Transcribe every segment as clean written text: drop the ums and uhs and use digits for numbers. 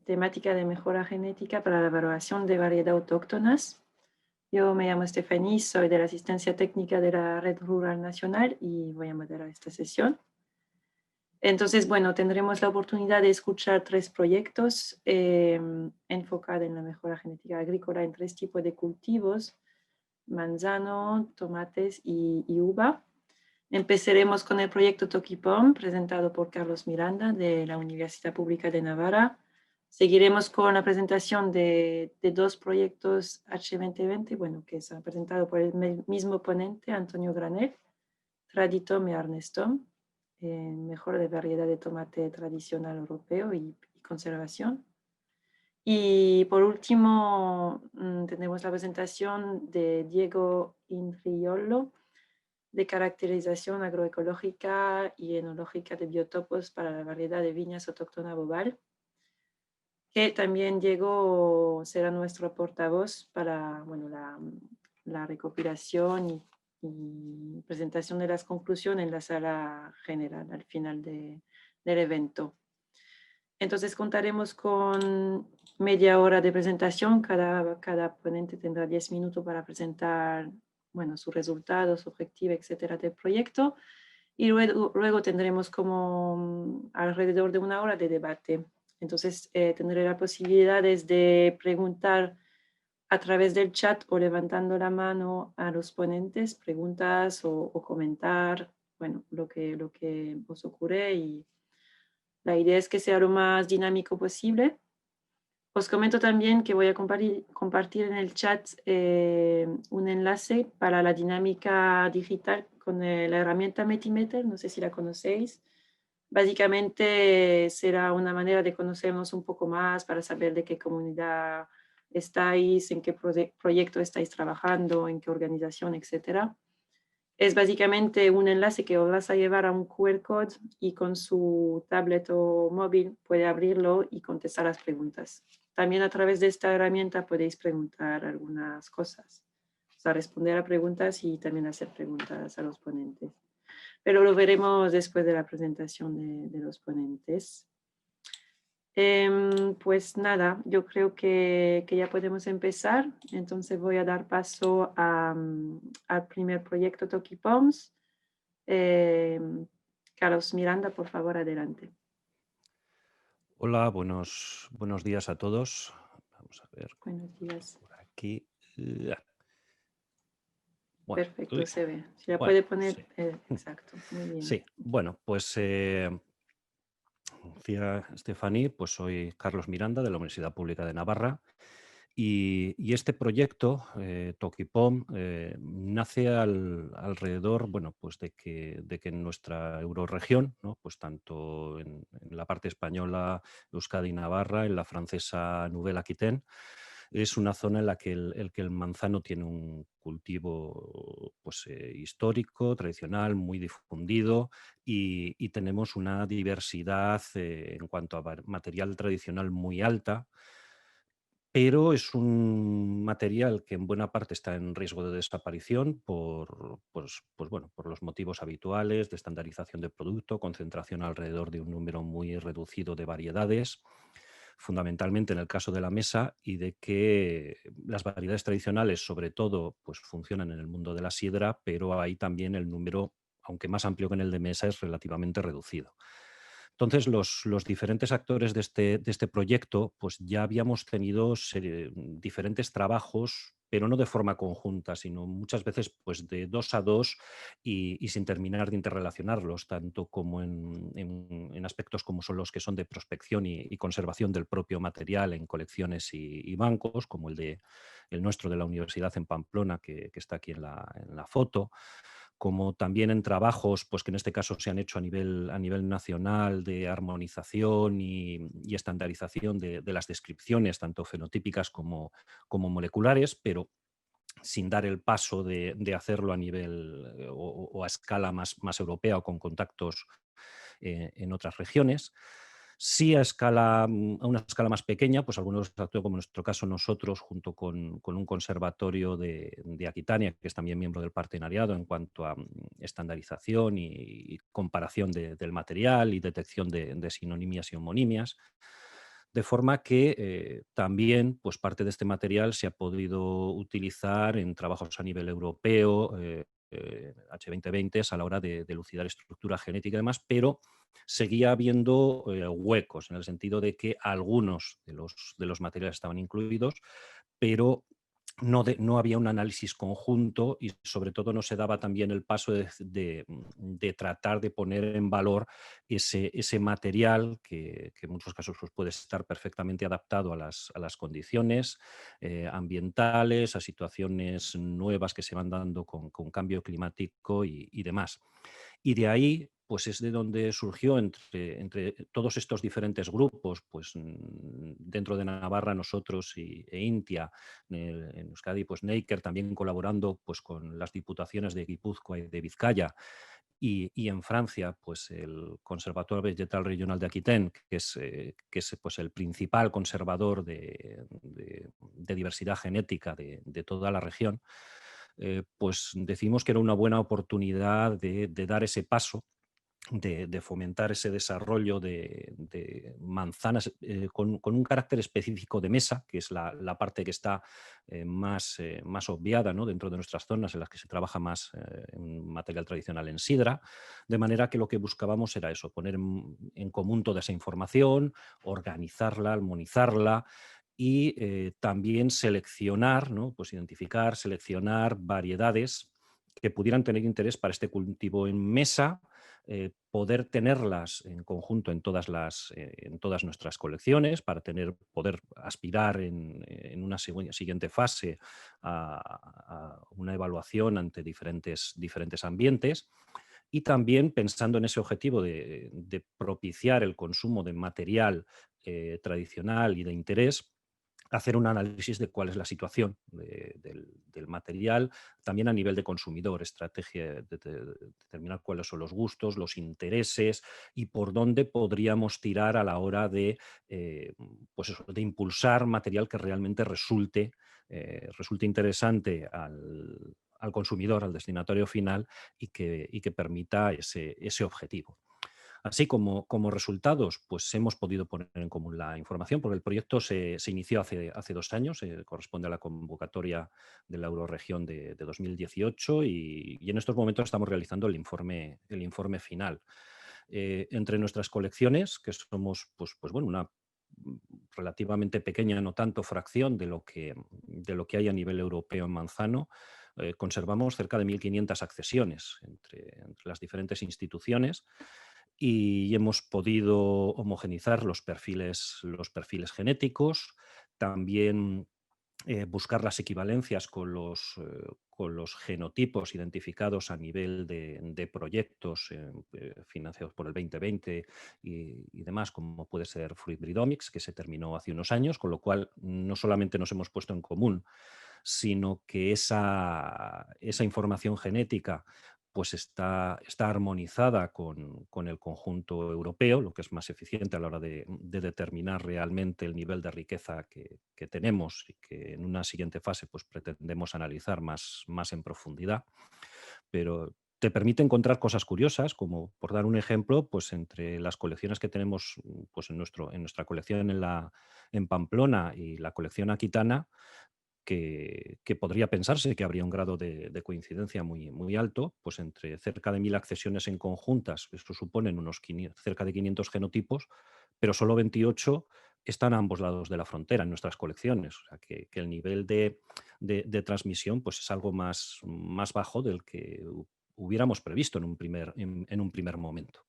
temática de mejora genética para la evaluación de variedades autóctonas. Yo me llamo Stephanie, soy de la asistencia técnica de la Red Rural Nacional y voy a moderar esta sesión. Entonces, bueno, tendremos la oportunidad de escuchar tres proyectos enfocados en la mejora genética agrícola en tres tipos de cultivos: manzano, tomates y uva. Empezaremos con el proyecto Toquipom, presentado por Carlos Miranda de la Universidad Pública de Navarra. Seguiremos con la presentación de dos proyectos H2020, bueno, que son presentados por el mismo ponente, Antonio Granel, Traditom y Arnestom, mejora de variedad de tomate tradicional europeo y conservación. Y por último, tenemos la presentación de Diego Inriolo, de caracterización agroecológica y enológica de biotopos para la variedad de viñas autóctona Bobal, que también Diego será nuestro portavoz para, bueno, la recopilación y presentación de las conclusiones en la sala general al final del evento. Entonces contaremos con media hora de presentación. Cada ponente tendrá 10 minutos para presentar, bueno, sus resultados, objetivos, etcétera, del proyecto. Y luego tendremos como alrededor de una hora de debate. Entonces tendré la posibilidad de preguntar a través del chat o levantando la mano a los ponentes, preguntas o comentar, bueno, lo que os ocurre, y la idea es que sea lo más dinámico posible. Os comento también que voy a compartir en el chat un enlace para la dinámica digital con la herramienta Metimeter, no sé si la conocéis. Básicamente será una manera de conocernos un poco más para saber de qué comunidad estáis, en qué proyecto estáis trabajando, en qué organización, etcétera. Es básicamente un enlace que os vas a llevar a un QR code y con su tablet o móvil puede abrirlo y contestar las preguntas. También a través de esta herramienta podéis preguntar algunas cosas, o sea, responder a preguntas y también hacer preguntas a los ponentes. Pero lo veremos después de la presentación de los ponentes. Pues nada, yo creo que ya podemos empezar. Entonces voy a dar paso al primer proyecto Toquipoms. Carlos Miranda, por favor, adelante. Hola, buenos días a todos. Vamos a ver Buenos días. por aquí. Eh, Bueno, Perfecto, se ve. Si la bueno, puede sí. poner, exacto, muy bien. Sí, bueno, pues decía Stephanie, pues soy Carlos Miranda de la Universidad Pública de Navarra y este proyecto, Toquipom, nace alrededor, bueno, pues de que en nuestra eurorregión, ¿no? Pues tanto en la parte española, Euskadi y Navarra, en la francesa Nouvelle-Aquitaine, es una zona en la que el manzano tiene un cultivo pues, histórico, tradicional, muy difundido y tenemos una diversidad en cuanto a material tradicional muy alta, pero es un material que en buena parte está en riesgo de desaparición pues bueno, por los motivos habituales de estandarización de producto, concentración alrededor de un número muy reducido de variedades, fundamentalmente en el caso de la mesa, y de que las variedades tradicionales, sobre todo, pues funcionan en el mundo de la sidra, pero ahí también el número, aunque más amplio que en el de mesa, es relativamente reducido. Entonces, los diferentes actores de este proyecto, pues ya habíamos tenido diferentes trabajos, pero no de forma conjunta, sino muchas veces pues de 2 a 2 y sin terminar de interrelacionarlos, tanto como en aspectos como son los que son de prospección y conservación del propio material en colecciones y bancos, como el nuestro de la Universidad en Pamplona, que está aquí en la foto, como también en trabajos pues, que en este caso se han hecho a nivel nacional de armonización y estandarización de las descripciones, tanto fenotípicas como moleculares, pero sin dar el paso de hacerlo a nivel o a escala más europea o con contactos en otras regiones. Sí a una escala más pequeña, pues algunos actúan, como en nuestro caso nosotros, junto con un conservatorio de Aquitania, que es también miembro del partenariado en cuanto a estandarización y comparación del material y detección de sinonimias y homonimias. De forma que también pues, parte de este material se ha podido utilizar en trabajos a nivel europeo, H2020, a la hora de elucidar estructura genética y demás, pero seguía habiendo huecos, en el sentido de que algunos de los materiales estaban incluidos, pero no había un análisis conjunto y sobre todo no se daba también el paso de tratar de poner en valor ese material que en muchos casos pues, puede estar perfectamente adaptado a las condiciones ambientales, a situaciones nuevas que se van dando con cambio climático y demás. Y de ahí, pues es de donde surgió entre todos estos diferentes grupos, pues dentro de Navarra nosotros e Intia, en Euskadi, pues Neiker también colaborando pues con las diputaciones de Guipúzcoa y de Vizcaya, y en Francia, pues el Conservatoire Vegetal Regional de Aquitaine, que es pues, el principal conservador de diversidad genética de toda la región, pues decimos que era una buena oportunidad de dar ese paso, de fomentar ese desarrollo de manzanas con un carácter específico de mesa, que es la parte que está más obviada, ¿no? Dentro de nuestras zonas en las que se trabaja más en material tradicional en sidra, de manera que lo que buscábamos era eso, poner en común toda esa información, organizarla, armonizarla y también seleccionar, ¿no? Pues identificar, seleccionar variedades que pudieran tener interés para este cultivo en mesa, poder tenerlas en conjunto en todas nuestras colecciones para poder aspirar en una siguiente fase a una evaluación ante diferentes ambientes, y también pensando en ese objetivo de propiciar el consumo de material tradicional y de interés, hacer un análisis de cuál es la situación del material, también a nivel de consumidor, estrategia de determinar cuáles son los gustos, los intereses y por dónde podríamos tirar a la hora pues eso, de impulsar material que realmente resulte interesante al consumidor, al destinatario final y que permita ese objetivo. Así como resultados, pues hemos podido poner en común la información, porque el proyecto se inició hace 2 años, corresponde a la convocatoria de la Euroregión de 2018 y en estos momentos estamos realizando el informe final. Entre nuestras colecciones, que somos pues bueno, una relativamente pequeña, no tanto fracción de lo que hay a nivel europeo en manzano, conservamos cerca de 1.500 accesiones entre las diferentes instituciones y hemos podido homogenizar los perfiles genéticos, también buscar las equivalencias con los genotipos identificados a nivel de proyectos financiados por el 2020 y demás, como puede ser Fruit Breedomics, que se terminó hace unos años, con lo cual no solamente nos hemos puesto en común, sino que esa información genética pues está armonizada con el conjunto europeo, lo que es más eficiente a la hora de determinar realmente el nivel de riqueza que tenemos y que en una siguiente fase pues pretendemos analizar más en profundidad. Pero te permite encontrar cosas curiosas, como por dar un ejemplo, pues entre las colecciones que tenemos pues en nuestra colección en Pamplona y la colección aquitana, que podría pensarse que habría un grado de coincidencia muy alto, pues entre cerca de 1.000 accesiones en conjuntas, esto suponen unos cerca de 500 genotipos, pero solo 28 están a ambos lados de la frontera en nuestras colecciones. O sea, que el nivel de transmisión pues es algo más bajo del que hubiéramos previsto en un primer momento.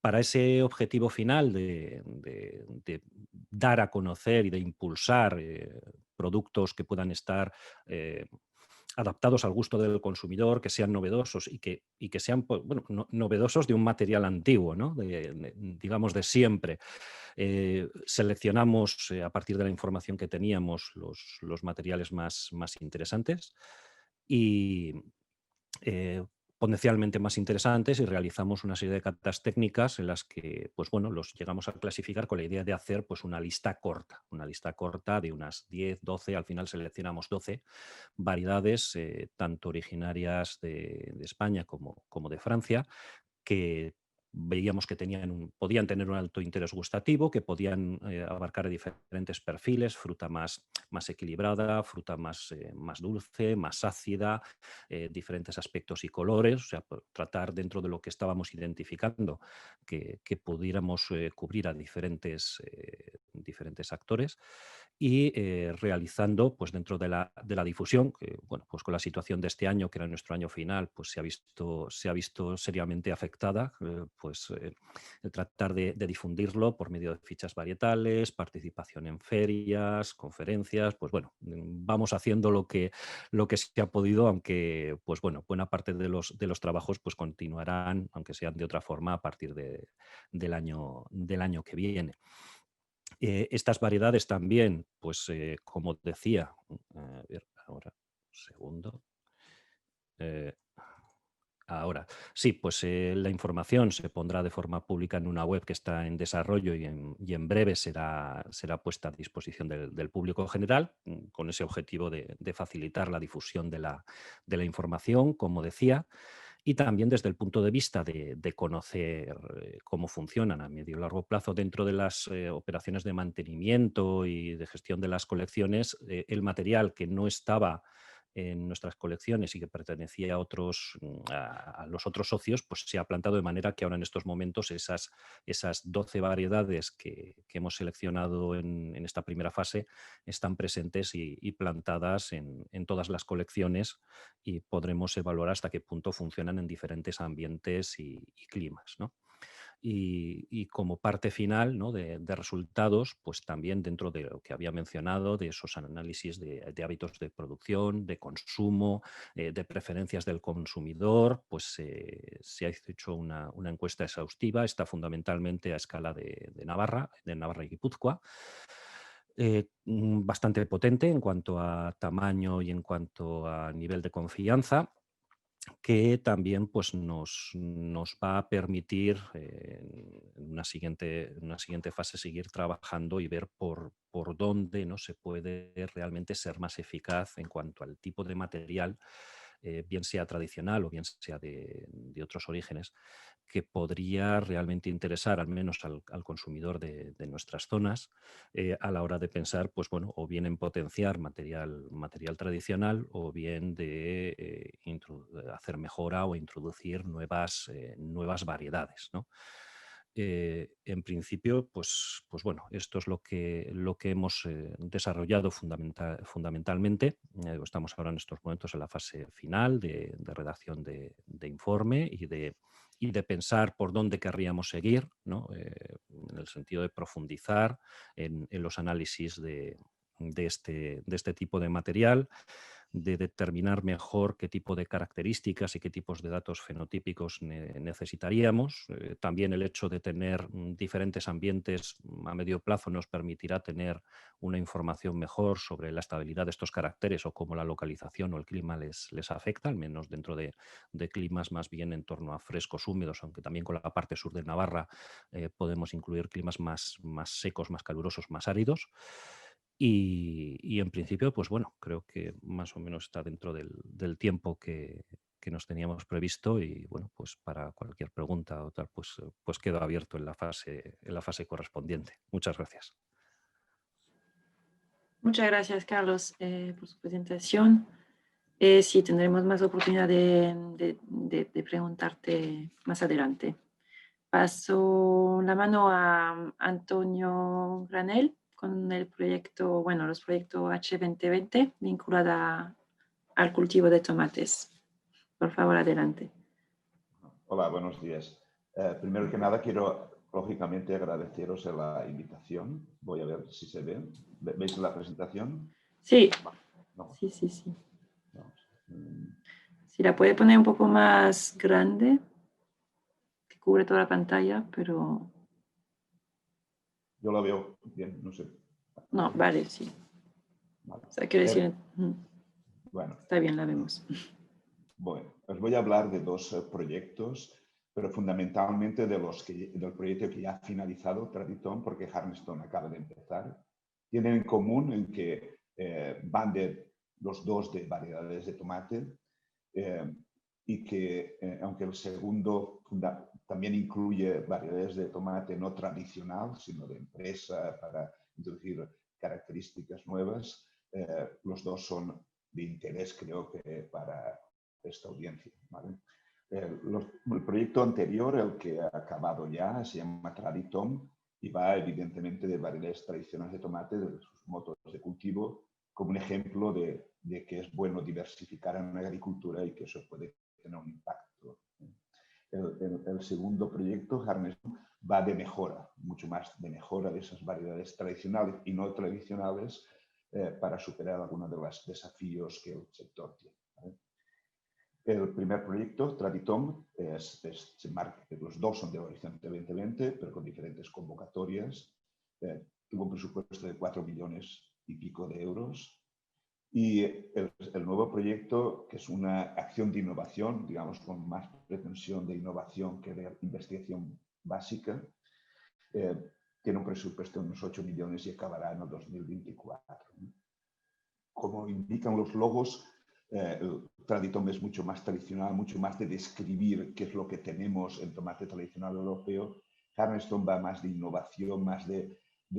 Para ese objetivo final de dar a conocer y de impulsar productos que puedan estar adaptados al gusto del consumidor, que sean novedosos y que sean pues, bueno, novedosos de un material antiguo, ¿no? Digamos de siempre. Seleccionamos a partir de la información que teníamos los materiales más interesantes y eh, potencialmente más interesantes, y realizamos una serie de catas técnicas en las que pues bueno, los llegamos a clasificar con la idea de hacer pues una lista corta de unas 10, 12, al final seleccionamos 12 variedades, tanto originarias de España como de Francia, que veíamos que podían tener un alto interés gustativo, que podían abarcar diferentes perfiles, fruta más equilibrada, fruta más dulce, más ácida, diferentes aspectos y colores, o sea, tratar dentro de lo que estábamos identificando que pudiéramos cubrir a diferentes actores y realizando pues dentro de la difusión, que bueno, pues con la situación de este año, que era nuestro año final, pues se ha visto seriamente afectada, el tratar de difundirlo por medio de fichas varietales, participación en ferias, conferencias, pues bueno, vamos haciendo lo que se ha podido, aunque pues bueno, buena parte de los trabajos pues continuarán, aunque sean de otra forma, a partir del año que viene. Estas variedades también, pues como decía, a ver, ahora, un segundo. Ahora, sí, pues la información se pondrá de forma pública en una web que está en desarrollo y en breve será puesta a disposición del público general, con ese objetivo de facilitar la difusión de la información, como decía, y también desde el punto de vista de conocer cómo funcionan a medio y largo plazo dentro de las operaciones de mantenimiento y de gestión de las colecciones, el material que no estaba en nuestras colecciones y que pertenecía a los otros socios, pues se ha plantado de manera que ahora en estos momentos esas 12 variedades que hemos seleccionado en esta primera fase están presentes y plantadas en todas las colecciones, y podremos evaluar hasta qué punto funcionan en diferentes ambientes y climas, ¿no? Y como parte final, ¿no?, de resultados, pues también dentro de lo que había mencionado, de esos análisis de hábitos de producción, de consumo, de preferencias del consumidor, pues se ha hecho una encuesta exhaustiva, está fundamentalmente a escala de Navarra y Guipúzcoa, bastante potente en cuanto a tamaño y en cuanto a nivel de confianza, que también pues, nos va a permitir en una siguiente fase seguir trabajando y ver por dónde no se puede realmente ser más eficaz en cuanto al tipo de material, bien sea tradicional o bien sea de otros orígenes, que podría realmente interesar al menos al consumidor de nuestras zonas, a la hora de pensar, pues bueno, o bien en potenciar material tradicional, o bien de hacer mejora o introducir nuevas variedades, ¿no? En principio, pues bueno, esto es lo que hemos desarrollado fundamentalmente. Estamos ahora en estos momentos en la fase final de redacción de informe y de pensar por dónde querríamos seguir, ¿no? En el sentido de profundizar en los análisis de este tipo de material, de determinar mejor qué tipo de características y qué tipos de datos fenotípicos necesitaríamos. También el hecho de tener diferentes ambientes a medio plazo nos permitirá tener una información mejor sobre la estabilidad de estos caracteres o cómo la localización o el clima les afecta, al menos dentro de climas más bien en torno a frescos húmedos, aunque también con la parte sur de Navarra podemos incluir climas más secos, más calurosos, más áridos. Y en principio, pues bueno, creo que más o menos está dentro del tiempo que nos teníamos previsto, y bueno, pues para cualquier pregunta o tal, pues quedo abierto en la fase correspondiente. Muchas gracias. Muchas gracias, Carlos, por su presentación. Sí, tendremos más oportunidad de preguntarte más adelante. Paso la mano a Antonio Granel con el proyecto, bueno, los proyectos H2020 vinculada al cultivo de tomates. Por favor, adelante. Hola, buenos días. Primero que nada, quiero lógicamente agradeceros la invitación. Voy a ver si se ve. ¿Veis la presentación? Sí, No. sí. No. Si la puede poner un poco más grande, que cubre toda la pantalla, pero... Yo la veo bien, no sé. No, vale, sí. Vale. O sea, quiero decir, bueno, está bien, la vemos. Bueno, os voy a hablar de dos proyectos, pero fundamentalmente del proyecto que ya ha finalizado, Traditon, porque Harnestone acaba de empezar. Tienen en común en que van los dos de variedades de tomate, y que, aunque el segundo también incluye variedades de tomate no tradicional, sino de empresa para introducir características nuevas, los dos son de interés, creo que, para esta audiencia, ¿vale? El proyecto anterior, el que ha acabado ya, se llama Traditom y va evidentemente de variedades tradicionales de tomate, de sus métodos de cultivo, como un ejemplo de que es bueno diversificar en la agricultura y que eso puede tener un impacto. El segundo proyecto, Harnestone, va de mejora, mucho más de mejora de esas variedades tradicionales y no tradicionales para superar algunos de los desafíos que el sector tiene, ¿vale? El primer proyecto, Traditom, los dos son de Horizonte 2020, pero con diferentes convocatorias. Tuvo un presupuesto de 4 millones y pico de euros. Y el nuevo proyecto, que es una acción de innovación, digamos, con más pretensión de innovación que de investigación básica, tiene un presupuesto de unos 8 millones y acabará en el 2024. Como indican los logos, el Traditom es mucho más tradicional, mucho más de describir qué es lo que tenemos en tomate tradicional europeo. Harnestone va más de innovación, más de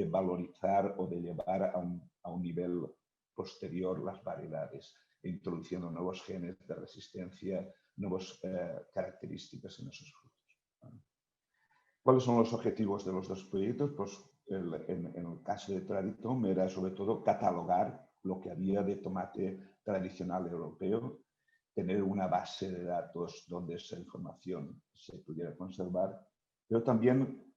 valorizar o de llevar a un nivel posterior las variedades, introduciendo nuevos genes de resistencia, nuevas características en esos frutos. ¿Cuáles son los objetivos de los dos proyectos? Pues en el caso de Traditom era sobre todo catalogar lo que había de tomate tradicional europeo, tener una base de datos donde esa información se pudiera conservar, pero también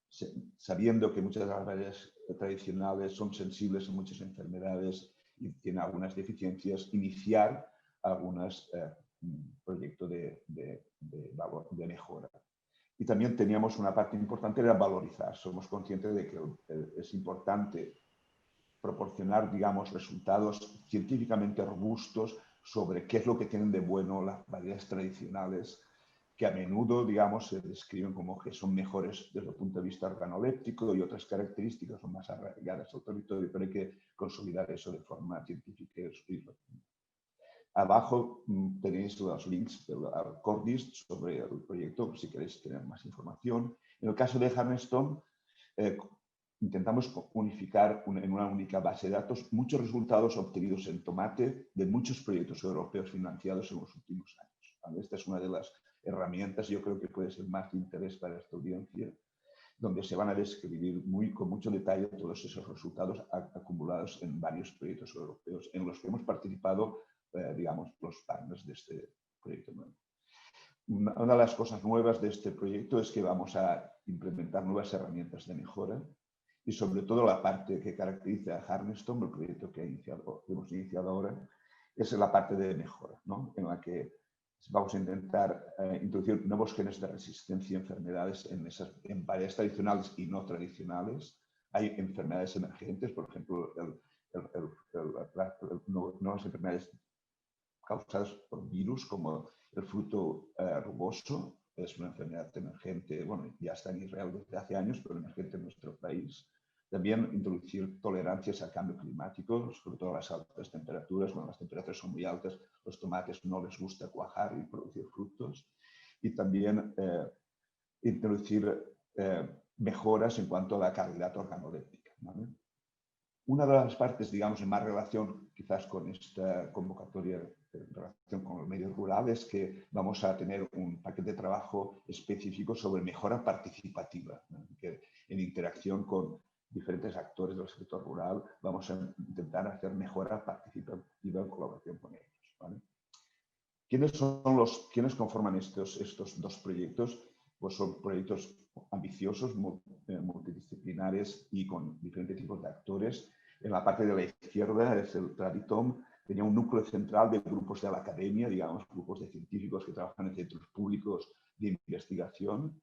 sabiendo que muchas de las variedades tradicionales son sensibles a muchas enfermedades y tienen algunas deficiencias, iniciar algunos proyectos de mejora. Y también teníamos una parte importante, era valorizar. Somos conscientes de que es importante proporcionar, digamos, resultados científicamente robustos sobre qué es lo que tienen de bueno las variedades tradicionales, que a menudo, digamos, se describen como que son mejores desde el punto de vista organoléptico y otras características son más arraigadas al territorio, pero hay que consolidar eso de forma científica y escribirlo. Abajo tenéis los links al Cordist sobre el proyecto, si queréis tener más información. En el caso de Harnestone, intentamos unificar en una única base de datos muchos resultados obtenidos en tomate de muchos proyectos europeos financiados en los últimos años, ¿vale? Esta es una de las herramientas, yo creo que puede ser más de interés para esta audiencia, donde se van a describir con mucho detalle todos esos resultados acumulados en varios proyectos europeos en los que hemos participado, digamos, los partners de este proyecto nuevo. Una de las cosas nuevas de este proyecto es que vamos a implementar nuevas herramientas de mejora y sobre todo la parte que caracteriza a Harnestone, el proyecto que hemos iniciado ahora, es la parte de mejora, ¿no? En la que vamos a intentar introducir nuevos genes de resistencia a enfermedades en variedades tradicionales y no tradicionales. Hay enfermedades emergentes, por ejemplo, nuevas enfermedades causadas por virus, como el fruto rugoso. Es una enfermedad emergente, bueno, ya está en Israel desde hace años, pero emergente en nuestro país. También introducir tolerancias al cambio climático, sobre todo a las altas temperaturas. Cuando las temperaturas son muy altas, los tomates no les gusta cuajar y producir frutos. Y también introducir mejoras en cuanto a la calidad organoléptica, ¿vale? Una de las partes, digamos, en más relación quizás con esta convocatoria en relación con los medios rurales, es que vamos a tener un paquete de trabajo específico sobre mejora participativa, ¿no? Que en interacción con diferentes actores del sector rural vamos a intentar hacer mejora participativa en colaboración con ellos, ¿vale? ¿Quiénes conforman estos dos proyectos? Pues son proyectos ambiciosos, multidisciplinares y con diferentes tipos de actores. En la parte de la izquierda es el Traditom, tenía un núcleo central de grupos de la academia, digamos, grupos de científicos que trabajan en centros públicos de investigación,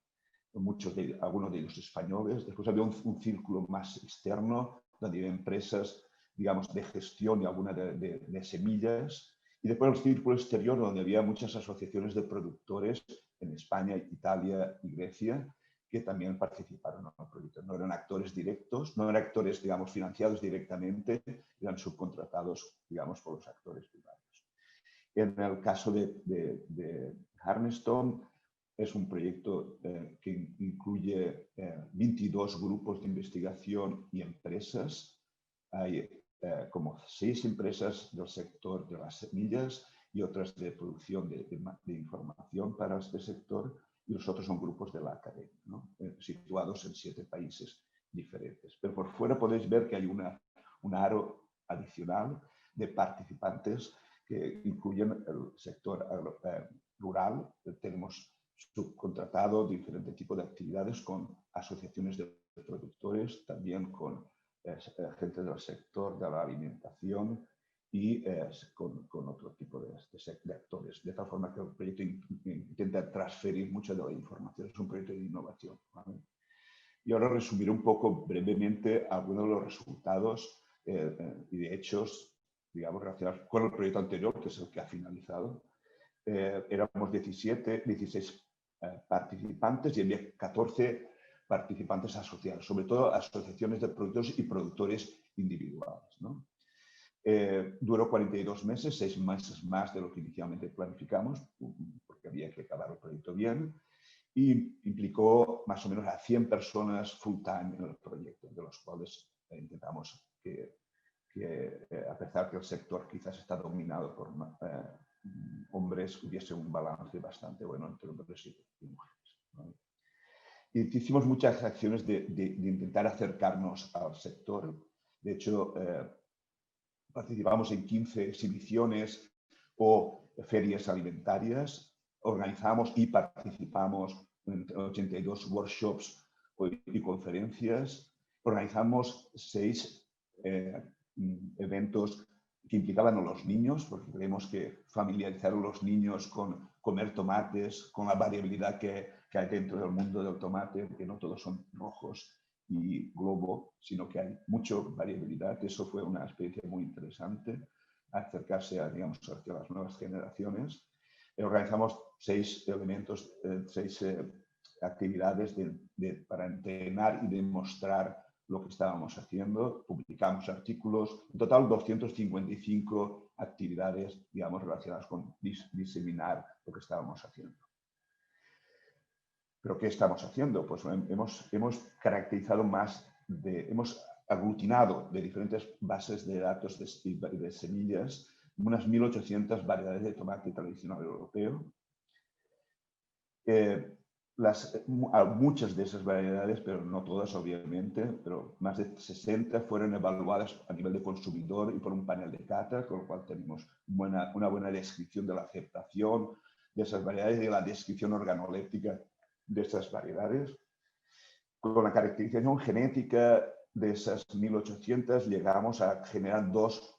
algunos de ellos españoles. Después había un círculo más externo, donde había empresas, digamos, de gestión y algunas de semillas. Y después el círculo exterior, donde había muchas asociaciones de productores en España, Italia y Grecia, que también participaron en el proyecto. No eran actores directos, no eran actores, digamos, financiados directamente, eran subcontratados, digamos, por los actores privados. En el caso de Harnestone es un proyecto que incluye 22 grupos de investigación y empresas. Hay como 6 empresas del sector de las semillas y otras de producción de información para este sector, y los otros son grupos de la academia, ¿no? Situados en 7 países diferentes. Pero por fuera podéis ver que hay un aro adicional de participantes que incluyen el sector rural. Tenemos subcontratado diferentes tipos de actividades con asociaciones de productores, también con gente del sector de la alimentación y con otro tipo de actores. De tal forma que el proyecto intenta transferir mucha de la información. Es un proyecto de innovación, ¿vale? Y ahora resumiré un poco brevemente algunos de los resultados y de hechos, digamos, relacionados con el proyecto anterior, que es el que ha finalizado. Éramos 16 participantes y había 14 participantes asociados, sobre todo asociaciones de productores y productores individuales, ¿no? Duró 42 meses, 6 meses más de lo que inicialmente planificamos, porque había que acabar el proyecto bien, y implicó más o menos a 100 personas full time en el proyecto, de los cuales intentamos que a pesar que el sector quizás está dominado por hombres, hubiese un balance bastante bueno entre hombres y mujeres, ¿no? Y hicimos muchas acciones de intentar acercarnos al sector. De hecho, participamos en 15 exhibiciones o ferias alimentarias. Organizamos y participamos en 82 workshops y conferencias. Organizamos 6 eventos que implicaban a los niños, porque creemos que familiarizar a los niños con comer tomates, con la variabilidad que hay dentro del mundo del tomate, que no todos son rojos y globo, sino que hay mucha variabilidad. Eso fue una experiencia muy interesante, acercarse a, digamos, hacia las nuevas generaciones. Organizamos 6 elementos, 6 actividades para entrenar y demostrar lo que estábamos haciendo. Publicamos artículos, en total 255 actividades, digamos, relacionadas con diseminar lo que estábamos haciendo. ¿Pero qué estamos haciendo? Pues hemos caracterizado hemos aglutinado de diferentes bases de datos de semillas unas 1.800 variedades de tomate tradicional europeo. Muchas de esas variedades, pero no todas obviamente, pero más de 60 fueron evaluadas a nivel de consumidor y por un panel de cata, con lo cual tenemos una buena descripción de la aceptación de esas variedades y de la descripción organoléptica de estas variedades. Con la caracterización genética de esas 1.800 llegamos a generar 2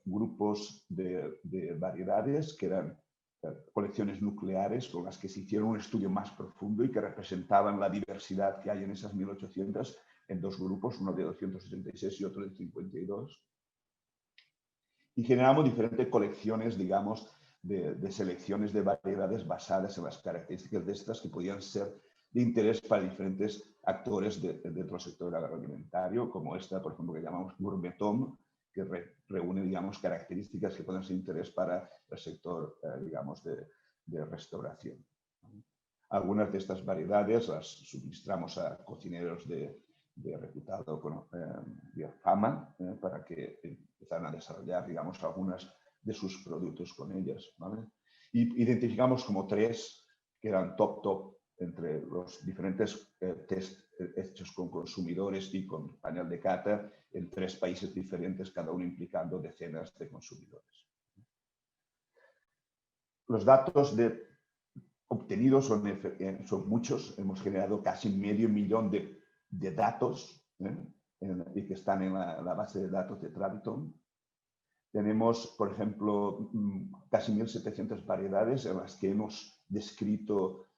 grupos de variedades que eran colecciones nucleares con las que se hicieron un estudio más profundo y que representaban la diversidad que hay en esas 1.800 en 2 grupos, uno de 276 y otro de 52. Y generamos diferentes colecciones, digamos, de selecciones de variedades basadas en las características de estas que podían ser de interés para diferentes actores dentro del sector agroalimentario, como esta, por ejemplo, que llamamos Gourmetom, que reúne, digamos, características que pueden ser de interés para el sector, digamos, de restauración. Algunas de estas variedades las suministramos a cocineros de reputado fama para que empezaran a desarrollar, digamos, algunas de sus productos con ellas, ¿vale? Y identificamos como 3 que eran top entre los diferentes test hechos con consumidores y con panel de cata en 3 países diferentes, cada uno implicando decenas de consumidores. Los datos obtenidos son muchos. Hemos generado casi medio millón de datos y que están en la base de datos de Traditon. Tenemos, por ejemplo, casi 1.700 variedades en las que hemos descrito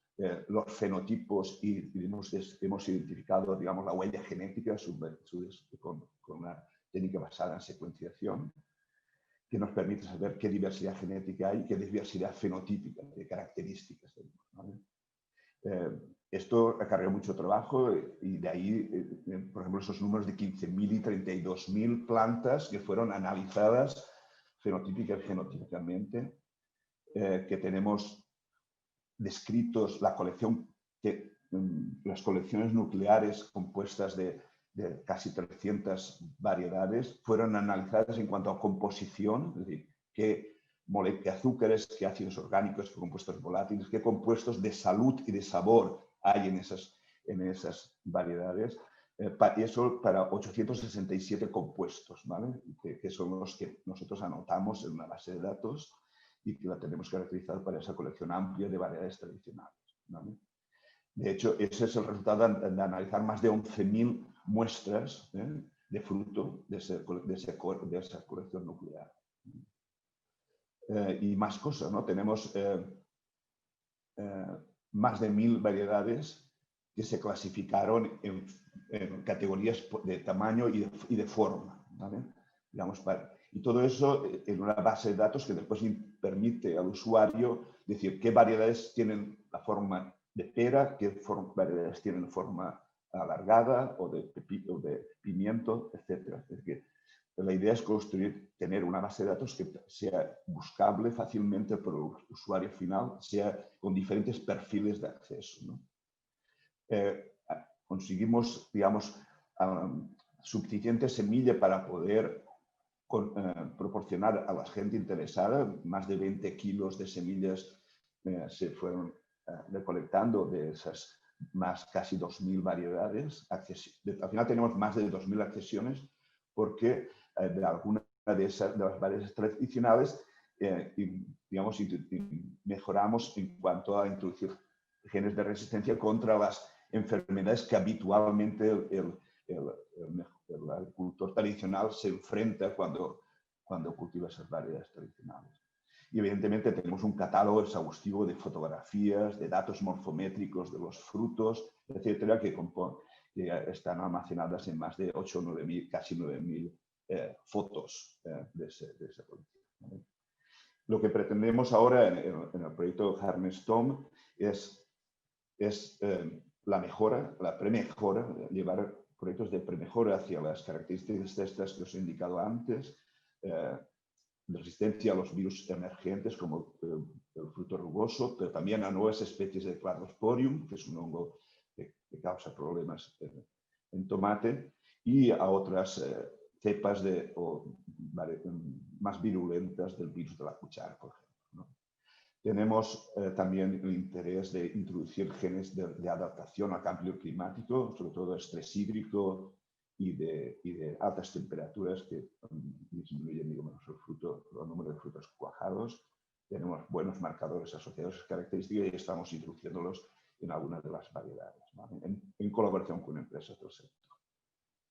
los fenotipos y hemos identificado, digamos, la huella genética con una técnica basada en secuenciación que nos permite saber qué diversidad genética hay y qué diversidad fenotípica de características tenemos, ¿vale? Esto acarreó mucho trabajo y de ahí, por ejemplo, esos números de 15.000 y 32.000 plantas que fueron analizadas fenotípica y genotípicamente, que tenemos descritos la colección, las colecciones nucleares compuestas de casi 300 variedades, fueron analizadas en cuanto a composición, es decir, qué azúcares, qué ácidos orgánicos, qué compuestos volátiles, qué compuestos de salud y de sabor hay en esas variedades. Y eso para 867 compuestos, ¿vale? Que son los que nosotros anotamos en una base de datos y que la tenemos caracterizada para esa colección amplia de variedades tradicionales, ¿vale? De hecho, ese es el resultado de analizar más de 11.000 muestras de fruto de esa colección nuclear. Y más cosas, ¿no? Tenemos más de 1.000 variedades que se clasificaron en categorías de tamaño y de forma, ¿vale? Digamos, y todo eso en una base de datos que después permite al usuario decir qué variedades tienen la forma de pera, qué variedades tienen forma alargada o de pimiento, etc. Es decir, la idea es tener una base de datos que sea buscable fácilmente por el usuario final, sea con diferentes perfiles de acceso, ¿no? Conseguimos, digamos, suficiente semilla para poder proporcionar a la gente interesada. Más de 20 kilos de semillas se fueron recolectando de esas casi 2.000 variedades. Al final tenemos más de 2.000 accesiones porque de algunas de las variedades tradicionales digamos, mejoramos en cuanto a introducir genes de resistencia contra las enfermedades que habitualmente el agricultor tradicional se enfrenta cuando cultiva esas variedades tradicionales. Y evidentemente tenemos un catálogo exhaustivo de fotografías, de datos morfométricos de los frutos, etcétera, que están almacenadas en más de 8 o 9.000, casi 9.000 fotos de esa colección, ¿vale? Lo que pretendemos ahora en el proyecto Harness-TOM es la mejora, la premejora, llevar proyectos de premejora hacia las características estas que os he indicado antes, resistencia a los virus emergentes como el fruto rugoso, pero también a nuevas especies de Cladosporium, que es un hongo que causa problemas en tomate, y a otras cepas más virulentas del virus de la cuchara, por ejemplo, ¿no? Tenemos también el interés de introducir genes de adaptación al cambio climático, sobre todo estrés hídrico y de altas temperaturas que disminuyen, digamos, el número de frutos cuajados. Tenemos buenos marcadores asociados a esas características y estamos introduciéndolos en algunas de las variedades, ¿vale? En colaboración con empresas del sector.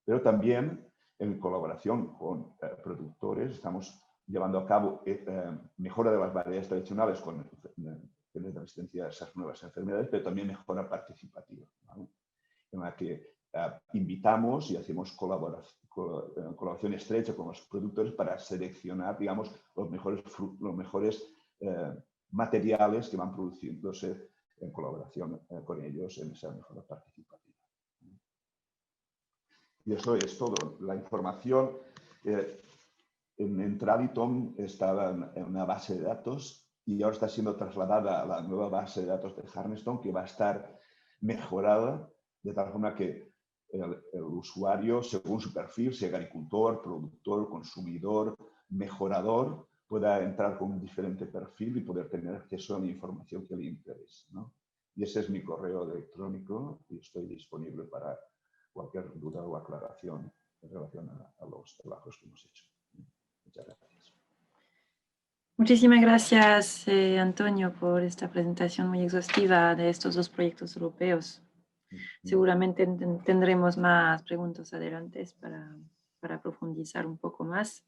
Pero también en colaboración con productores estamos llevando a cabo mejora de las variedades tradicionales con resistencia a esas nuevas enfermedades, pero también mejora participativa, ¿vale? En la que invitamos y hacemos colaboración estrecha con los productores para seleccionar, digamos, los mejores materiales que van produciéndose en colaboración con ellos en esa mejora participativa. Y eso es todo. La información en Traditon estaba en una base de datos y ahora está siendo trasladada a la nueva base de datos de Harness-TOM, que va a estar mejorada de tal forma que el usuario, según su perfil, sea agricultor, productor, consumidor, mejorador, pueda entrar con un diferente perfil y poder tener acceso a la información que le interese, ¿no? Y ese es mi correo electrónico y estoy disponible para cualquier duda o aclaración en relación a los trabajos que hemos hecho. Muchas gracias. Muchísimas gracias, Antonio, por esta presentación muy exhaustiva de estos dos proyectos europeos. Seguramente tendremos más preguntas adelante para profundizar un poco más.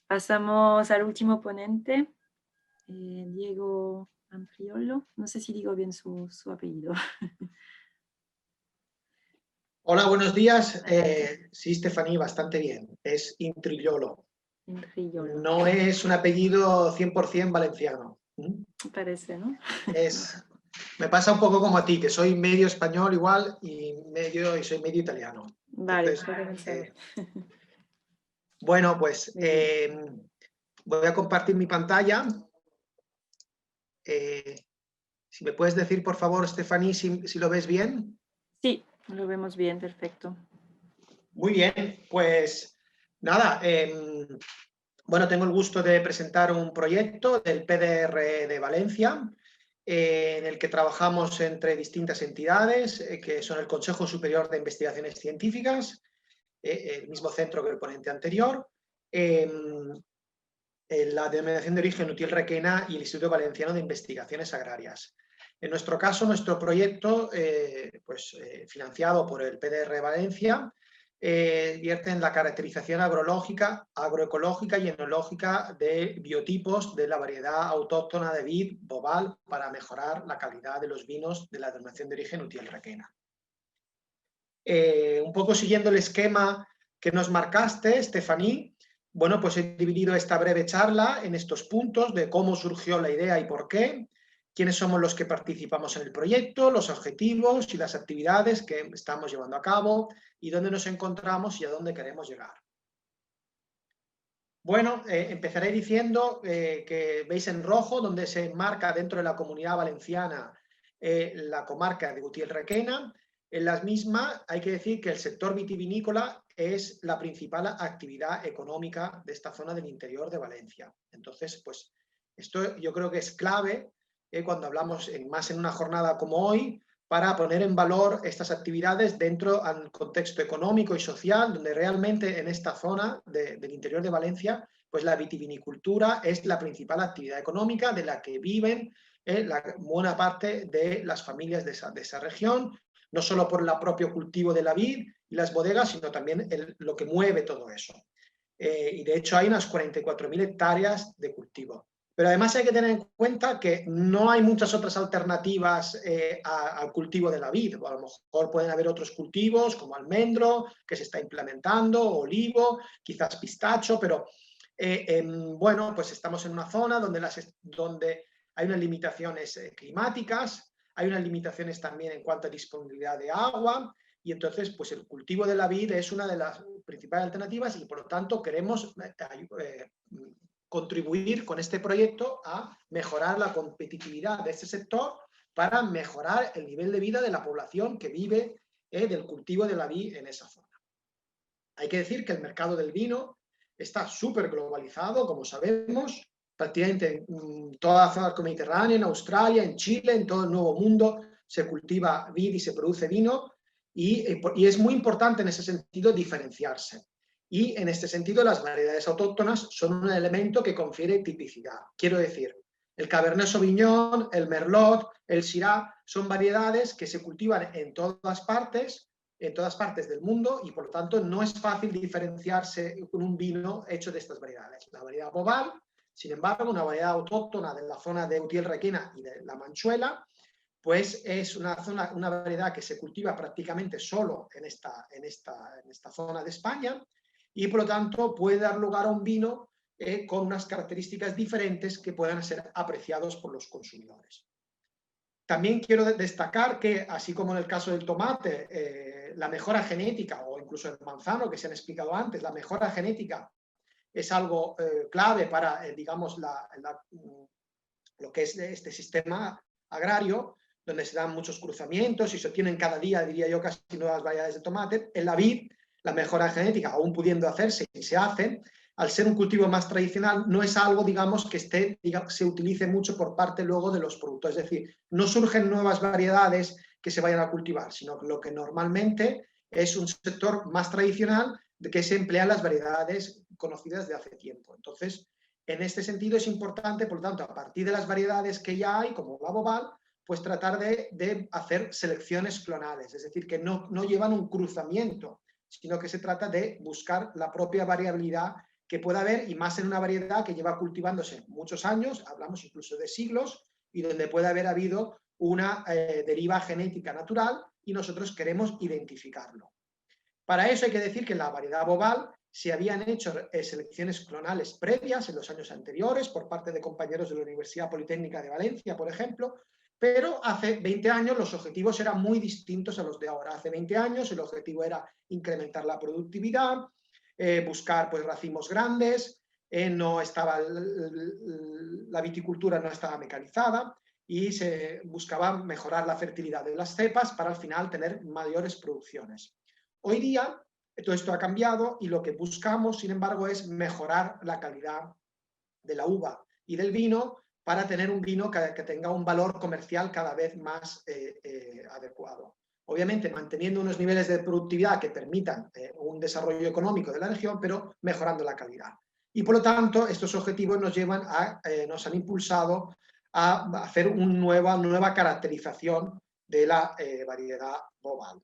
Pasamos al último ponente, Diego Ampriolo. No sé si digo bien su apellido. Hola, buenos días. Sí, Estefanía, bastante bien. Es Intrigliolo. Intrigliolo. No es un apellido 100% valenciano. Parece, ¿no? Me pasa un poco como a ti, que soy medio español igual y soy medio italiano. Vale, bueno, pues voy a compartir mi pantalla. Si me puedes decir, por favor, Stephanie, si lo ves bien. Sí, lo vemos bien, perfecto. Muy bien, pues nada, bueno, tengo el gusto de presentar un proyecto del PDR de Valencia, en el que trabajamos entre distintas entidades, que son el Consejo Superior de Investigaciones Científicas, el mismo centro que el ponente anterior, la Denominación de Origen Utiel Requena y el Instituto Valenciano de Investigaciones Agrarias. En nuestro caso, nuestro proyecto, financiado por el PDR Valencia, vierte en la caracterización agrológica, agroecológica y enológica de biotipos de la variedad autóctona de vid Boval para mejorar la calidad de los vinos de la Denominación de Origen Utiel Requena. Un poco siguiendo el esquema que nos marcaste, Stephanie, bueno, pues he dividido esta breve charla en estos puntos de cómo surgió la idea y por qué, quiénes somos los que participamos en el proyecto, los objetivos y las actividades que estamos llevando a cabo y dónde nos encontramos y a dónde queremos llegar. Bueno, empezaré diciendo que veis en rojo donde se enmarca dentro de la Comunidad Valenciana la comarca de Utiel Requena. En las mismas hay que decir que el sector vitivinícola es la principal actividad económica de esta zona del interior de Valencia. Entonces, pues esto yo creo que es clave cuando hablamos más en una jornada como hoy, para poner en valor estas actividades dentro del contexto económico y social, donde realmente en esta zona del interior de Valencia, pues la vitivinicultura es la principal actividad económica de la que viven la buena parte de las familias de esa región, no solo por el propio cultivo de la vid y las bodegas, sino también lo que mueve todo eso. Y de hecho hay unas 44.000 hectáreas de cultivo. Pero además hay que tener en cuenta que no hay muchas otras alternativas al cultivo de la vid. A lo mejor pueden haber otros cultivos como almendro, que se está implementando, olivo, quizás pistacho, pero bueno, pues estamos en una zona donde hay unas limitaciones climáticas, hay unas limitaciones también en cuanto a disponibilidad de agua, y entonces pues el cultivo de la vid es una de las principales alternativas y por lo tanto queremos contribuir con este proyecto a mejorar la competitividad de este sector para mejorar el nivel de vida de la población que vive del cultivo de la vid en esa zona. Hay que decir que el mercado del vino está súper globalizado, como sabemos, prácticamente en toda la zona mediterránea, en Australia, en Chile, en todo el Nuevo Mundo se cultiva vid y se produce vino y es muy importante en ese sentido diferenciarse. Y en este sentido las variedades autóctonas son un elemento que confiere tipicidad. Quiero decir, el Cabernet Sauvignon, el Merlot, el Syrah son variedades que se cultivan en todas partes del mundo y por lo tanto no es fácil diferenciarse con un vino hecho de estas variedades. La variedad Boval, sin embargo, una variedad autóctona de la zona de Utiel Requena y de la Manchuela, pues es una variedad que se cultiva prácticamente solo en esta zona de España y por lo tanto puede dar lugar a un vino con unas características diferentes que puedan ser apreciados por los consumidores. También quiero destacar que, así como en el caso del tomate, la mejora genética, o incluso el manzano que se han explicado antes, la mejora genética es algo clave para, digamos, lo que es este sistema agrario, donde se dan muchos cruzamientos y se obtienen cada día, diría yo, casi nuevas variedades de tomate. En la vid, la mejora genética, aún pudiendo hacerse y se hacen, al ser un cultivo más tradicional, no es algo, digamos, que se utilice mucho por parte luego de los productores. Es decir, no surgen nuevas variedades que se vayan a cultivar, sino que lo que normalmente es un sector más tradicional de que se emplean las variedades conocidas de hace tiempo. Entonces, en este sentido es importante, por lo tanto, a partir de las variedades que ya hay, como la Boval, pues tratar de hacer selecciones clonales, es decir, que no llevan un cruzamiento, sino que se trata de buscar la propia variabilidad que pueda haber, y más en una variedad que lleva cultivándose muchos años, hablamos incluso de siglos, y donde puede haber habido una deriva genética natural y nosotros queremos identificarlo. Para eso hay que decir que en la variedad Boval se habían hecho selecciones clonales previas en los años anteriores por parte de compañeros de la Universidad Politécnica de Valencia, por ejemplo, pero hace 20 años los objetivos eran muy distintos a los de ahora. Hace 20 años el objetivo era incrementar la productividad, buscar pues racimos grandes, no estaba, la viticultura no estaba mecanizada y se buscaba mejorar la fertilidad de las cepas para al final tener mayores producciones. Hoy día todo esto ha cambiado y lo que buscamos, sin embargo, es mejorar la calidad de la uva y del vino para tener un vino que tenga un valor comercial cada vez más adecuado. Obviamente manteniendo unos niveles de productividad que permitan un desarrollo económico de la región, pero mejorando la calidad. Y por lo tanto, estos objetivos nos han impulsado a hacer una nueva caracterización de la variedad Bobal.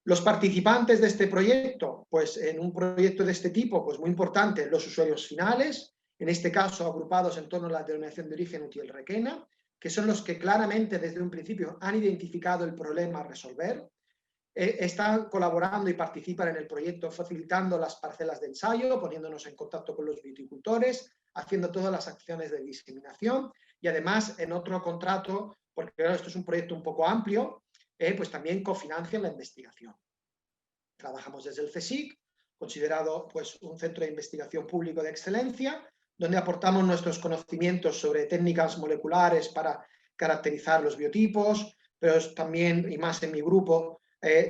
Los participantes de este proyecto, pues en un proyecto de este tipo, pues muy importante, los usuarios finales, en este caso agrupados en torno a la denominación de origen Utiel Requena, que son los que claramente desde un principio han identificado el problema a resolver, están colaborando y participan en el proyecto facilitando las parcelas de ensayo, poniéndonos en contacto con los viticultores, haciendo todas las acciones de diseminación y además en otro contrato, porque claro, esto es un proyecto un poco amplio, pues también cofinancian la investigación. Trabajamos desde el CSIC, considerado pues, un centro de investigación público de excelencia, donde aportamos nuestros conocimientos sobre técnicas moleculares para caracterizar los biotipos, pero también, y más en mi grupo,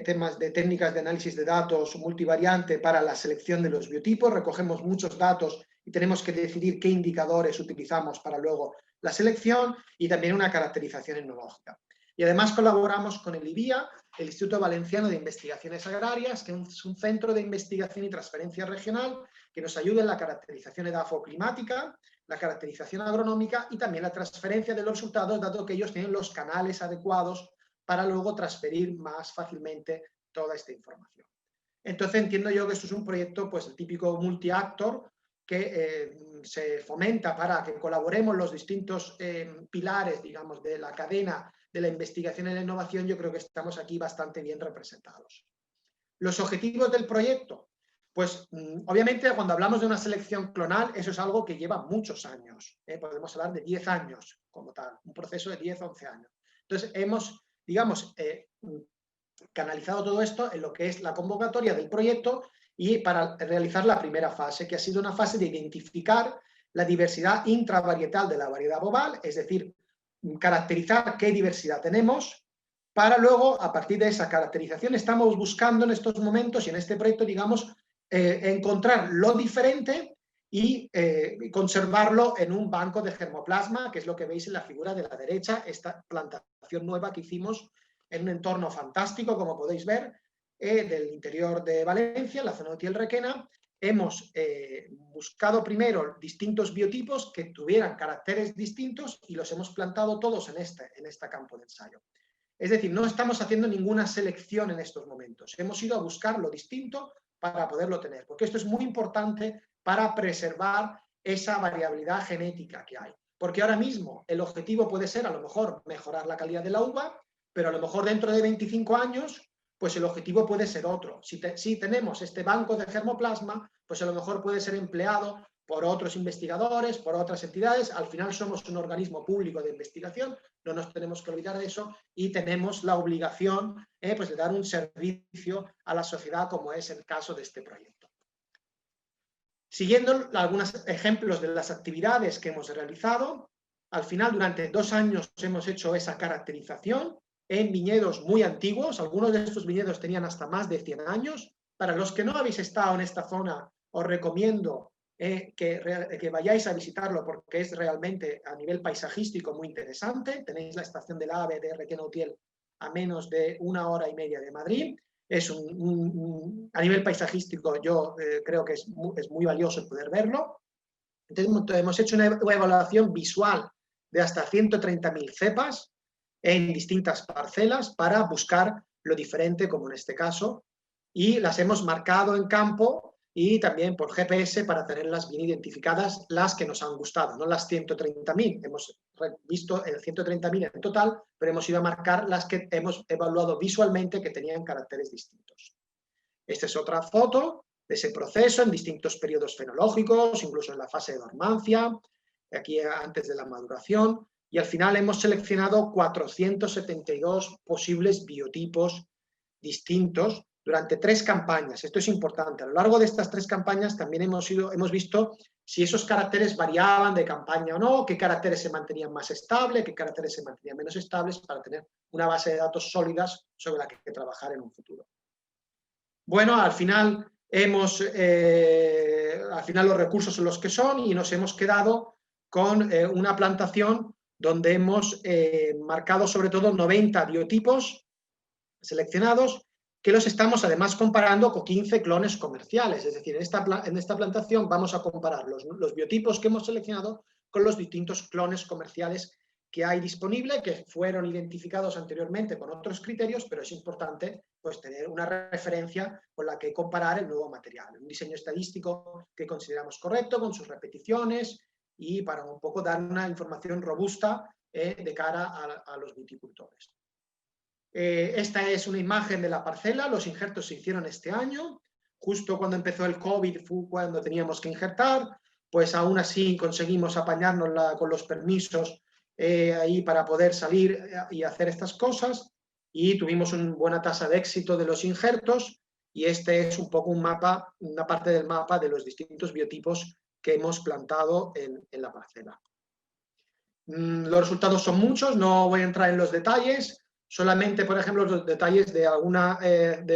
temas de técnicas de análisis de datos multivariante para la selección de los biotipos. Recogemos muchos datos y tenemos que decidir qué indicadores utilizamos para luego la selección y también una caracterización etnológica. Y además colaboramos con el IBIA, el Instituto Valenciano de Investigaciones Agrarias, que es un centro de investigación y transferencia regional que nos ayuda en la caracterización edafoclimática, la caracterización agronómica y también la transferencia de los resultados, dado que ellos tienen los canales adecuados para luego transferir más fácilmente toda esta información. Entonces entiendo yo que esto es un proyecto, pues el típico multi-actor, que se fomenta para que colaboremos los distintos pilares, digamos, de la cadena de la investigación y la innovación. Yo creo que estamos aquí bastante bien representados. Los objetivos del proyecto, pues obviamente cuando hablamos de una selección clonal, eso es algo que lleva muchos años, podemos hablar de 10 años como tal, un proceso de 10, 11 años. Entonces hemos, digamos, canalizado todo esto en lo que es la convocatoria del proyecto y para realizar la primera fase, que ha sido una fase de identificar la diversidad intravarietal de la variedad Bobal, es decir, caracterizar qué diversidad tenemos, para luego, a partir de esa caracterización, estamos buscando en estos momentos y en este proyecto, digamos, encontrar lo diferente y conservarlo en un banco de germoplasma, que es lo que veis en la figura de la derecha, esta plantación nueva que hicimos en un entorno fantástico, como podéis ver, del interior de Valencia, en la zona de Utiel Requena. Hemos buscado primero distintos biotipos que tuvieran caracteres distintos y los hemos plantado todos en este campo de ensayo. Es decir, no estamos haciendo ninguna selección en estos momentos. Hemos ido a buscar lo distinto para poderlo tener, porque esto es muy importante para preservar esa variabilidad genética que hay. Porque ahora mismo el objetivo puede ser a lo mejor mejorar la calidad de la uva, pero a lo mejor dentro de 25 años pues el objetivo puede ser otro. Si tenemos este banco de germoplasma, pues a lo mejor puede ser empleado por otros investigadores, por otras entidades. Al final somos un organismo público de investigación, no nos tenemos que olvidar de eso y tenemos la obligación pues de dar un servicio a la sociedad, como es el caso de este proyecto. Siguiendo algunos ejemplos de las actividades que hemos realizado, al final durante 2 años hemos hecho esa caracterización en viñedos muy antiguos. Algunos de estos viñedos tenían hasta más de 100 años. Para los que no habéis estado en esta zona, os recomiendo que vayáis a visitarlo porque es realmente a nivel paisajístico muy interesante. Tenéis la estación del AVE de Requena Utiel a menos de 1 hora y media de Madrid. Es a nivel paisajístico yo creo que es muy valioso poder verlo. Entonces hemos hecho una evaluación visual de hasta 130.000 cepas en distintas parcelas para buscar lo diferente, como en este caso, y las hemos marcado en campo y también por GPS para tenerlas bien identificadas, las que nos han gustado, no las 130.000. Hemos visto el 130.000 en total, pero hemos ido a marcar las que hemos evaluado visualmente que tenían caracteres distintos. Esta es otra foto de ese proceso en distintos periodos fenológicos, incluso en la fase de dormancia, aquí antes de la maduración, y al final hemos seleccionado 472 posibles biotipos distintos durante 3 campañas. Esto es importante. A lo largo de estas 3 campañas también hemos visto si esos caracteres variaban de campaña o no, qué caracteres se mantenían más estables, qué caracteres se mantenían menos estables, para tener una base de datos sólidas sobre la que trabajar en un futuro. Bueno, al final los recursos son los que son y nos hemos quedado con una plantación donde hemos marcado sobre todo 90 biotipos seleccionados, que los estamos además comparando con 15 clones comerciales. Es decir, en esta plantación vamos a comparar los biotipos que hemos seleccionado con los distintos clones comerciales que hay disponible, que fueron identificados anteriormente con otros criterios, pero es importante pues, tener una referencia con la que comparar el nuevo material. Un diseño estadístico que consideramos correcto, con sus repeticiones, y para un poco dar una información robusta de cara a los viticultores. Esta es una imagen de la parcela. Los injertos se hicieron este año. Justo cuando empezó el COVID fue cuando teníamos que injertar, pues aún así conseguimos apañarnos con los permisos ahí para poder salir y hacer estas cosas, y tuvimos una buena tasa de éxito de los injertos, y este es un poco un mapa, una parte del mapa de los distintos biotipos que hemos plantado en la parcela. Los resultados son muchos, no voy a entrar en los detalles, solamente, por ejemplo, los detalles de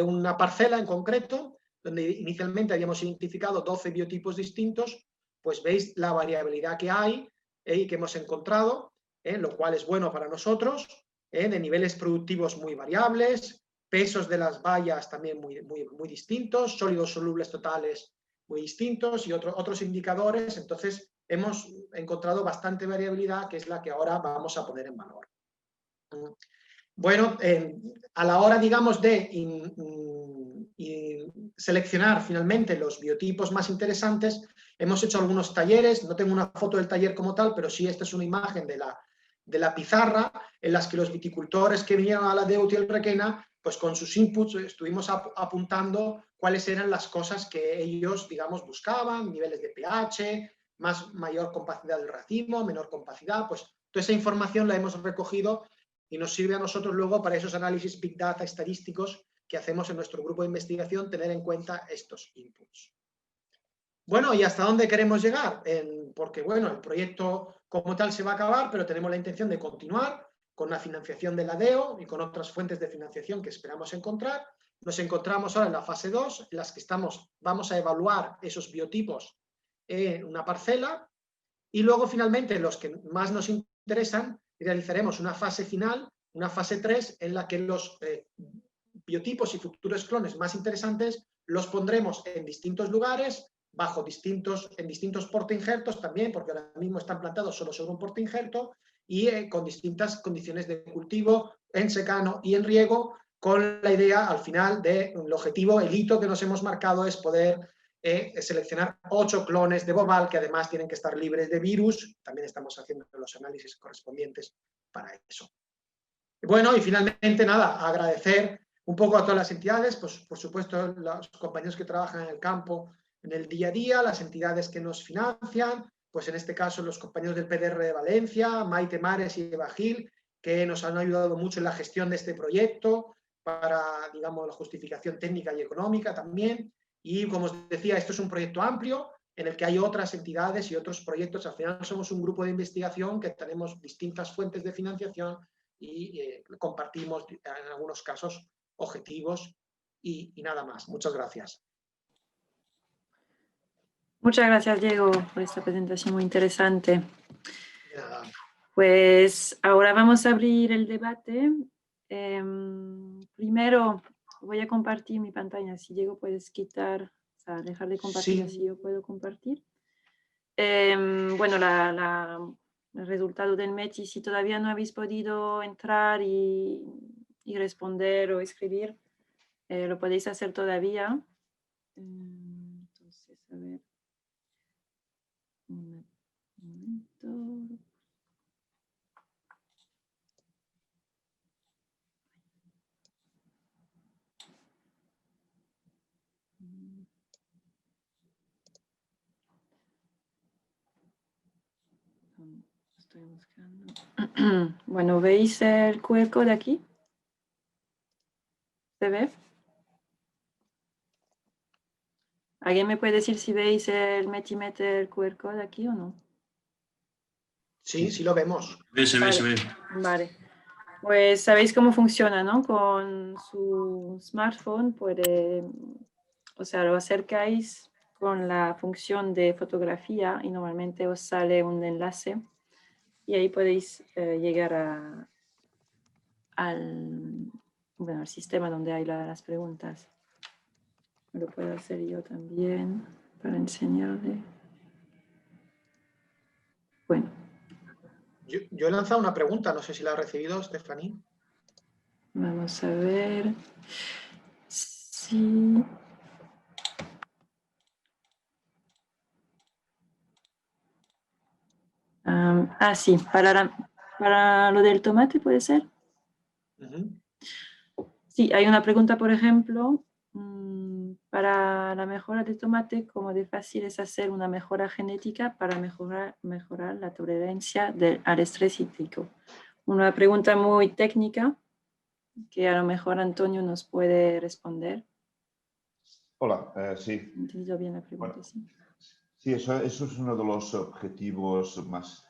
una parcela en concreto, donde inicialmente habíamos identificado 12 biotipos distintos, pues veis la variabilidad que hay y que hemos encontrado, lo cual es bueno para nosotros, de niveles productivos muy variables, pesos de las bayas también muy distintos, sólidos solubles totales muy distintos y otros indicadores. Entonces, hemos encontrado bastante variabilidad, que es la que ahora vamos a poner en valor. Bueno, a la hora, digamos, de seleccionar finalmente los biotipos más interesantes, hemos hecho algunos talleres. No tengo una foto del taller como tal, pero sí, esta es una imagen de la pizarra en las que los viticultores que vinieron a la de UTI Requena, pues con sus inputs estuvimos apuntando cuáles eran las cosas que ellos, digamos, buscaban, niveles de pH, mayor compacidad del racimo, menor compacidad. Pues toda esa información la hemos recogido y nos sirve a nosotros luego para esos análisis Big Data estadísticos que hacemos en nuestro grupo de investigación, tener en cuenta estos inputs. Bueno, ¿y hasta dónde queremos llegar? Porque, bueno, el proyecto como tal se va a acabar, pero tenemos la intención de continuar con la financiación de la DEO y con otras fuentes de financiación que esperamos encontrar. Nos encontramos ahora en la fase 2, en las que vamos a evaluar esos biotipos en una parcela, y luego finalmente los que más nos interesan realizaremos una fase final, una fase 3, en la que los biotipos y futuros clones más interesantes los pondremos en distintos lugares, en distintos portainjertos también, porque ahora mismo están plantados solo sobre un portainjerto, y con distintas condiciones de cultivo, en secano y en riego, con la idea al final el objetivo, el hito que nos hemos marcado es poder seleccionar 8 clones de Boval, que además tienen que estar libres de virus. También estamos haciendo los análisis correspondientes para eso. Bueno, y finalmente, nada, agradecer un poco a todas las entidades, pues por supuesto los compañeros que trabajan en el campo en el día a día, las entidades que nos financian, pues en este caso los compañeros del PDR de Valencia, Maite Mares y Eva Gil, que nos han ayudado mucho en la gestión de este proyecto, para, digamos, la justificación técnica y económica también. Y como os decía, esto es un proyecto amplio en el que hay otras entidades y otros proyectos. Al final somos un grupo de investigación que tenemos distintas fuentes de financiación y compartimos en algunos casos objetivos y nada más. Muchas gracias. Muchas gracias, Diego, por esta presentación muy interesante. De nada. Pues ahora vamos a abrir el debate. Primero voy a compartir mi pantalla. Si Diego puedes quitar, o sea, dejar de compartir, Sí. así yo puedo compartir. Bueno, el resultado del METI, si todavía no habéis podido entrar y responder o escribir, lo podéis hacer todavía. Entonces, a ver. Un momento. Estoy buscando. Bueno, ¿veis el QR code aquí? ¿Se ve? ¿Alguien me puede decir si veis el Metimeter QR code aquí o no? Sí, sí lo vemos. Se ve. Vale. Pues sabéis cómo funciona, ¿no? Con su smartphone puede, o sea, lo acercáis con la función de fotografía y normalmente os sale un enlace y ahí podéis llegar al sistema donde hay las preguntas. Lo puedo hacer yo también para enseñarle. Bueno. Yo he lanzado una pregunta, no sé si la ha recibido, Stephanie. Vamos a ver. Sí. Sí, para lo del tomate, ¿puede ser? Sí, hay una pregunta, por ejemplo, para la mejora del tomate, ¿cómo de fácil es hacer una mejora genética para mejorar la tolerancia al estrés hídrico? Una pregunta muy técnica que a lo mejor Antonio nos puede responder. Hola, sí. ¿Entendido bien la pregunta? Bueno, sí. Sí, eso es uno de los objetivos más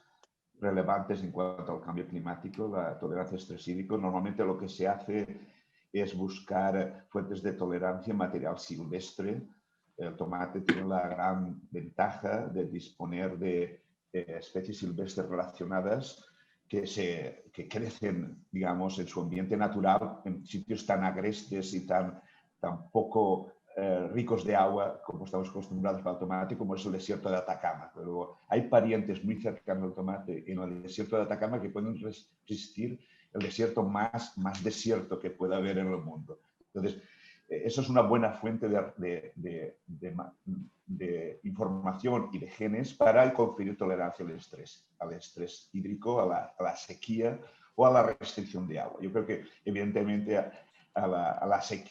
relevantes en cuanto al cambio climático, la tolerancia al estrés hídrico. Normalmente lo que se hace es buscar fuentes de tolerancia en material silvestre. El tomate tiene la gran ventaja de disponer de especies silvestres relacionadas que crecen, digamos, en su ambiente natural, en sitios tan agrestes y tan poco ricos de agua, como estamos acostumbrados para el tomate, como es el desierto de Atacama. Pero hay parientes muy cercanos al tomate en el desierto de Atacama que pueden resistir el desierto más desierto que pueda haber en el mundo. Entonces, eso es una buena fuente de información y de genes para conferir tolerancia al estrés hídrico, a la sequía o a la restricción de agua. Yo creo que, evidentemente,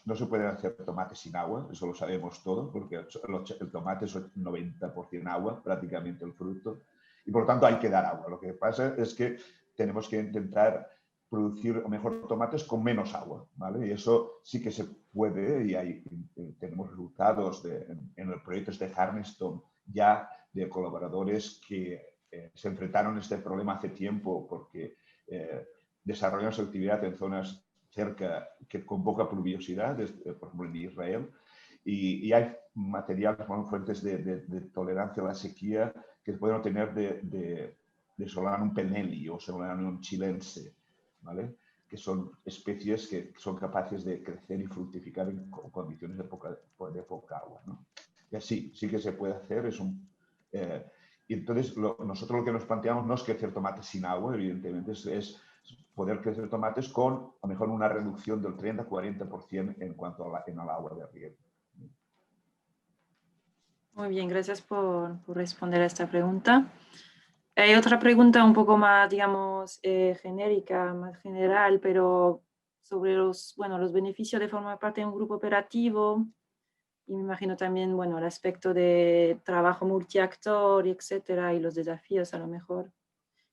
no se puede hacer tomate sin agua, eso lo sabemos todos, porque el tomate es 90% agua, prácticamente el fruto, y por lo tanto hay que dar agua. Lo que pasa es que tenemos que intentar producir mejor tomates con menos agua, ¿vale? Y eso sí que se puede, y tenemos resultados en el proyecto de Harnestone ya de colaboradores que se enfrentaron a este problema hace tiempo porque desarrollan su actividad en zonas cerca, con poca pluviosidad, por ejemplo en Israel, y hay materiales, fuentes de tolerancia a la sequía que se pueden obtener de Solanum penelli o Solanum chilense, ¿vale? Que son especies que son capaces de crecer y fructificar en condiciones de poca agua, ¿no? Y así, sí que se puede hacer, y entonces nosotros lo que nos planteamos no es crecer tomates sin agua, evidentemente, es poder crecer tomates con, a lo mejor, una reducción del 30-40% en cuanto en el agua de riego. Muy bien, gracias por responder a esta pregunta. Hay otra pregunta un poco más, digamos, genérica, más general, pero sobre los beneficios de formar parte de un grupo operativo y me imagino también, bueno, el aspecto de trabajo multiactor, etcétera, y los desafíos a lo mejor.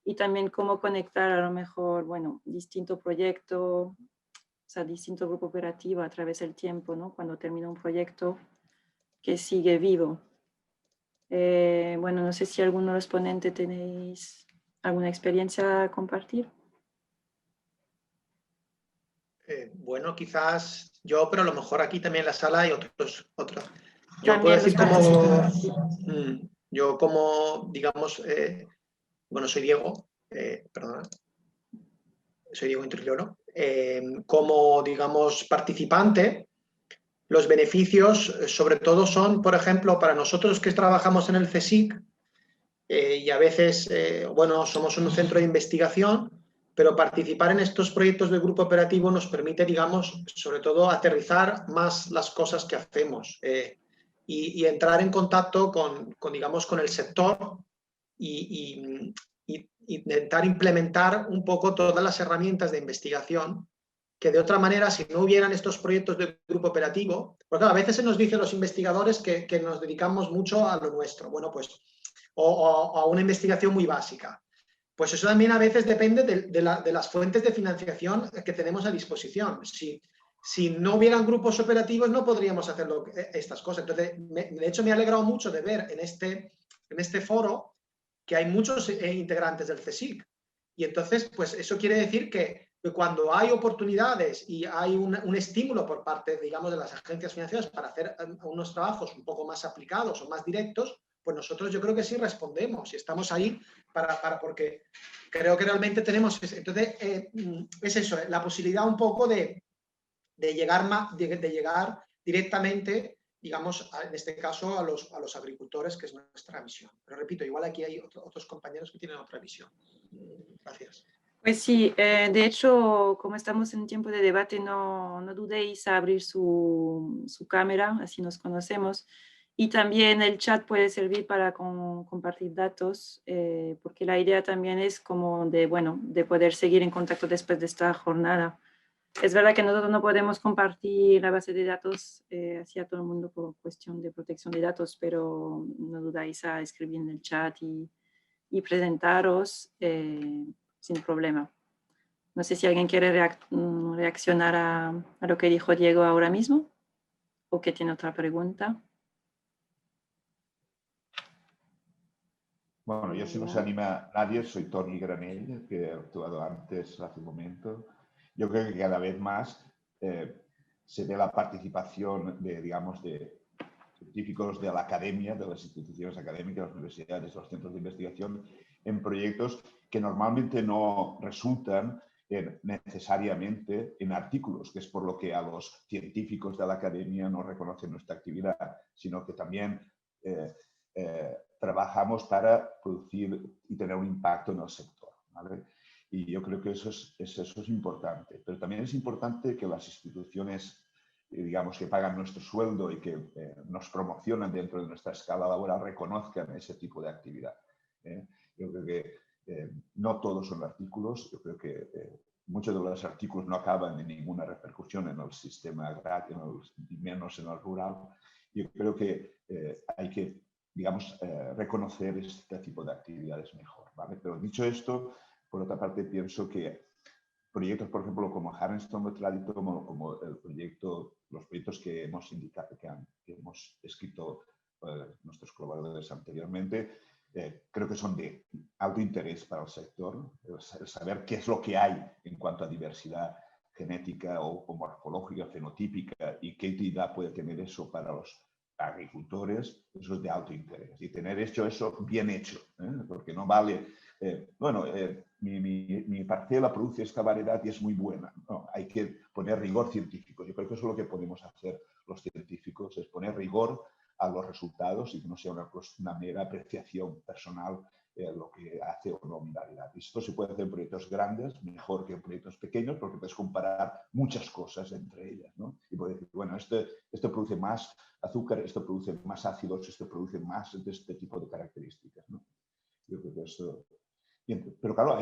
Y también cómo conectar a lo mejor, bueno, distinto proyecto, o sea, distinto grupo operativo a través del tiempo, ¿no? Cuando termina un proyecto que sigue vivo. Bueno, no sé si alguno de los ponentes tenéis alguna experiencia a compartir. Bueno, quizás yo, pero a lo mejor aquí también en la sala hay otros. Yo También puedo decir como, sí. yo como, digamos, bueno, soy Diego, perdona, soy Diego Intrilloro, como, digamos, participante. Los beneficios, sobre todo, son, por ejemplo, para nosotros que trabajamos en el CSIC y a veces, bueno, somos un centro de investigación, pero participar en estos proyectos de grupo operativo nos permite, digamos, sobre todo aterrizar más las cosas que hacemos y entrar en contacto digamos, con el sector y intentar implementar un poco todas las herramientas de investigación que de otra manera, si no hubieran estos proyectos de grupo operativo, porque a veces se nos dice a los investigadores que nos dedicamos mucho a lo nuestro, bueno, pues, o a una investigación muy básica. Pues eso también a veces depende de las fuentes de financiación que tenemos a disposición. Si si no hubieran grupos operativos no podríamos hacer estas cosas. Entonces, de hecho, me ha alegrado mucho de ver en este foro que hay muchos integrantes del CSIC. Y entonces, pues eso quiere decir que cuando hay oportunidades y hay un estímulo por parte, digamos, de las agencias financieras para hacer unos trabajos un poco más aplicados o más directos, pues nosotros yo creo que sí respondemos y estamos ahí porque creo que realmente tenemos... Entonces, es eso, la posibilidad un poco de llegar directamente, digamos, en este caso, a los agricultores, que es nuestra visión. Pero repito, igual aquí hay otros compañeros que tienen otra visión. Gracias. Pues sí, de hecho, como estamos en tiempo de debate, no dudéis a abrir su cámara, así nos conocemos. Y también el chat puede servir para compartir datos, porque la idea también es como de poder seguir en contacto después de esta jornada. Es verdad que nosotros no podemos compartir la base de datos hacia todo el mundo por cuestión de protección de datos, pero no dudáis a escribir en el chat y presentaros sin problema. No sé si alguien quiere reaccionar a lo que dijo Diego ahora mismo o que tiene otra pregunta. Bueno, yo si no se anima nadie, soy Toni Granell, que he actuado antes hace un momento. Yo creo que cada vez más se ve la participación de, digamos, de científicos de la academia, de las instituciones académicas, las universidades, los centros de investigación, en proyectos que normalmente no resultan necesariamente en artículos, que es por lo que a los científicos de la academia no reconocen nuestra actividad, sino que también trabajamos para producir y tener un impacto en el sector, ¿vale? Y yo creo que eso es importante. Pero también es importante que las instituciones, digamos, que pagan nuestro sueldo y que nos promocionan dentro de nuestra escala laboral, reconozcan ese tipo de actividad. Yo creo que no todos son artículos. Yo creo que muchos de los artículos no acaban en ninguna repercusión en el sistema agrario, y menos en el rural. Yo creo que hay que, digamos, reconocer este tipo de actividades mejor, ¿vale? Pero dicho esto, por otra parte, pienso que proyectos, por ejemplo, como Harnstone Tradito, como los proyectos que hemos indicado, que hemos escrito nuestros colaboradores anteriormente, creo que son de alto interés para el sector, el saber qué es lo que hay en cuanto a diversidad genética o morfológica, fenotípica, y qué utilidad puede tener eso para los agricultores. Eso es de alto interés. Y tener hecho eso bien hecho, porque no vale, mi parcela produce esta variedad y es muy buena. No, hay que poner rigor científico. Yo creo que eso es lo que podemos hacer los científicos, es poner rigor a los resultados y que no sea una mera apreciación personal lo que hace o no mi variedad. Y esto se puede hacer en proyectos grandes, mejor que en proyectos pequeños, porque puedes comparar muchas cosas entre ellas, ¿no? Y puedes decir, bueno, este produce más azúcar, esto produce más ácidos, esto produce más de este tipo de características, ¿no? Yo creo que esto... Pero claro,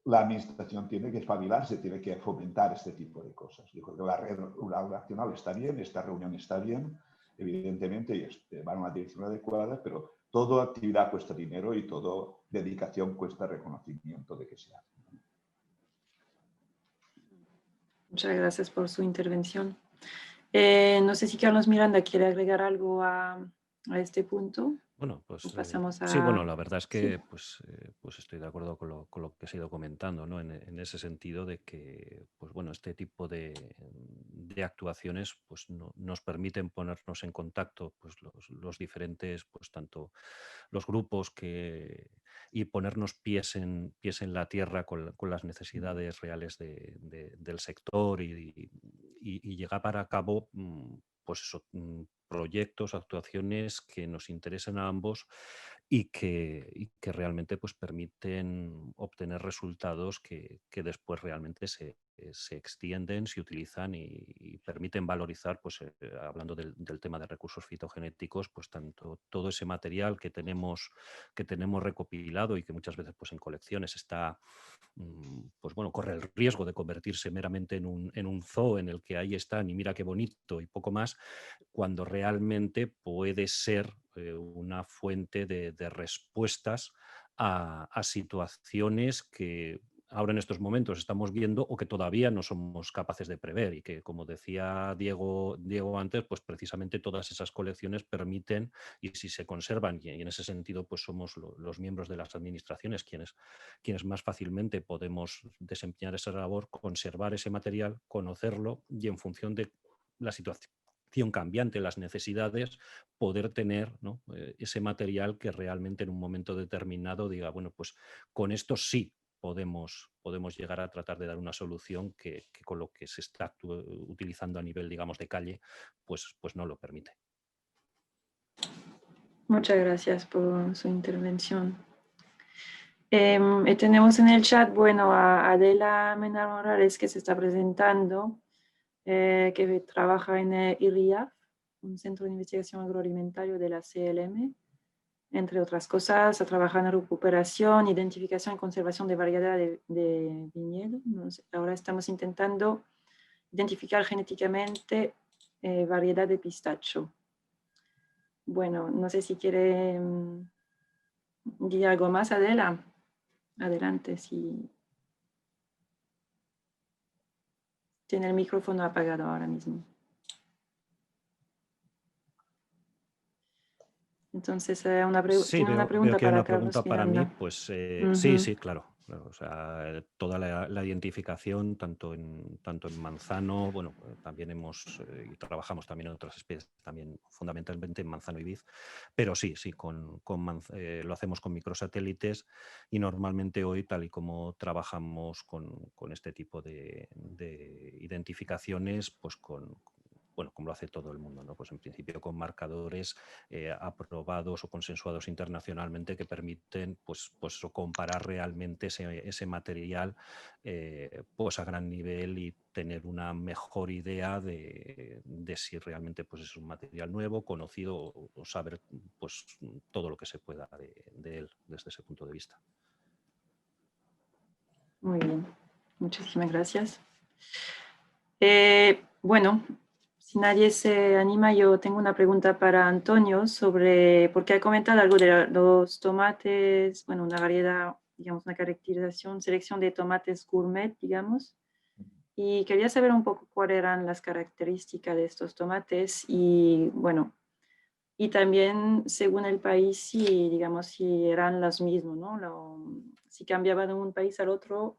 la administración tiene que espabilarse, tiene que fomentar este tipo de cosas. Yo creo que la red rural nacional está bien, esta reunión está bien, evidentemente, y va en una dirección adecuada, pero toda actividad cuesta dinero y toda dedicación cuesta reconocimiento de que se hace. Muchas gracias por su intervención. No sé si Carlos Miranda quiere agregar algo a este punto. Bueno, pues pasamos sí, bueno, la verdad es que Sí. pues estoy de acuerdo con lo que se ha ido comentando, ¿no? En ese sentido de que, pues bueno, este tipo de actuaciones pues nos permiten ponernos en contacto pues los diferentes, pues tanto los grupos y ponernos pies en la tierra con las necesidades reales del sector y llevar a cabo pues eso, proyectos, actuaciones que nos interesen a ambos y que realmente pues, permiten obtener resultados que después realmente se extienden, se utilizan y permiten valorizar, pues hablando del tema de recursos fitogenéticos, pues tanto todo ese material que tenemos recopilado y que muchas veces pues, en colecciones está, pues bueno, corre el riesgo de convertirse meramente en un zoo en el que ahí están y mira qué bonito y poco más, cuando realmente puede ser una fuente de respuestas a situaciones que ahora en estos momentos estamos viendo o que todavía no somos capaces de prever y que, como decía Diego antes, pues precisamente todas esas colecciones permiten, y si se conservan, y en ese sentido pues somos los miembros de las administraciones quienes más fácilmente podemos desempeñar esa labor, conservar ese material, conocerlo y en función de la situación cambiante, las necesidades, poder tener, ¿no?, ese material que realmente en un momento determinado diga, bueno, pues con esto sí podemos llegar a tratar de dar una solución que con lo que se está utilizando a nivel, digamos, de calle, pues no lo permite. Muchas gracias por su intervención. Tenemos en el chat, bueno, a Adela Mena Morales, que se está presentando, que trabaja en IRIAF, un centro de investigación agroalimentario de la CLM. Entre otras cosas, ha trabajado en recuperación, identificación y conservación de variedad de viñedo. Ahora estamos intentando identificar genéticamente variedad de pistacho. Bueno, no sé si quiere decir algo más, Adela. Adelante, si tiene el micrófono apagado ahora mismo. Sí, Entonces, tiene una pregunta veo que hay para una pregunta Carlos para mí, Miranda. pues Ujú. sí, claro. O sea, toda la identificación, tanto en manzano, bueno, también y trabajamos también en otras especies, también fundamentalmente en manzano y vid, pero sí, lo hacemos con microsatélites y normalmente hoy, tal y como trabajamos con este tipo de identificaciones, pues bueno, como lo hace todo el mundo, ¿no? Pues en principio con marcadores aprobados o consensuados internacionalmente que permiten pues comparar realmente ese material pues a gran nivel y tener una mejor idea de si realmente pues es un material nuevo, conocido o saber pues todo lo que se pueda de él desde ese punto de vista. Muy bien, muchísimas gracias. Bueno, si nadie se anima, yo tengo una pregunta para Antonio sobre, porque ha comentado algo de los tomates, bueno, una variedad, digamos, una caracterización, selección de tomates gourmet, digamos, y quería saber un poco cuáles eran las características de estos tomates y, bueno, y también según el país, si, digamos, si eran los mismos, ¿no? Si cambiaban de un país al otro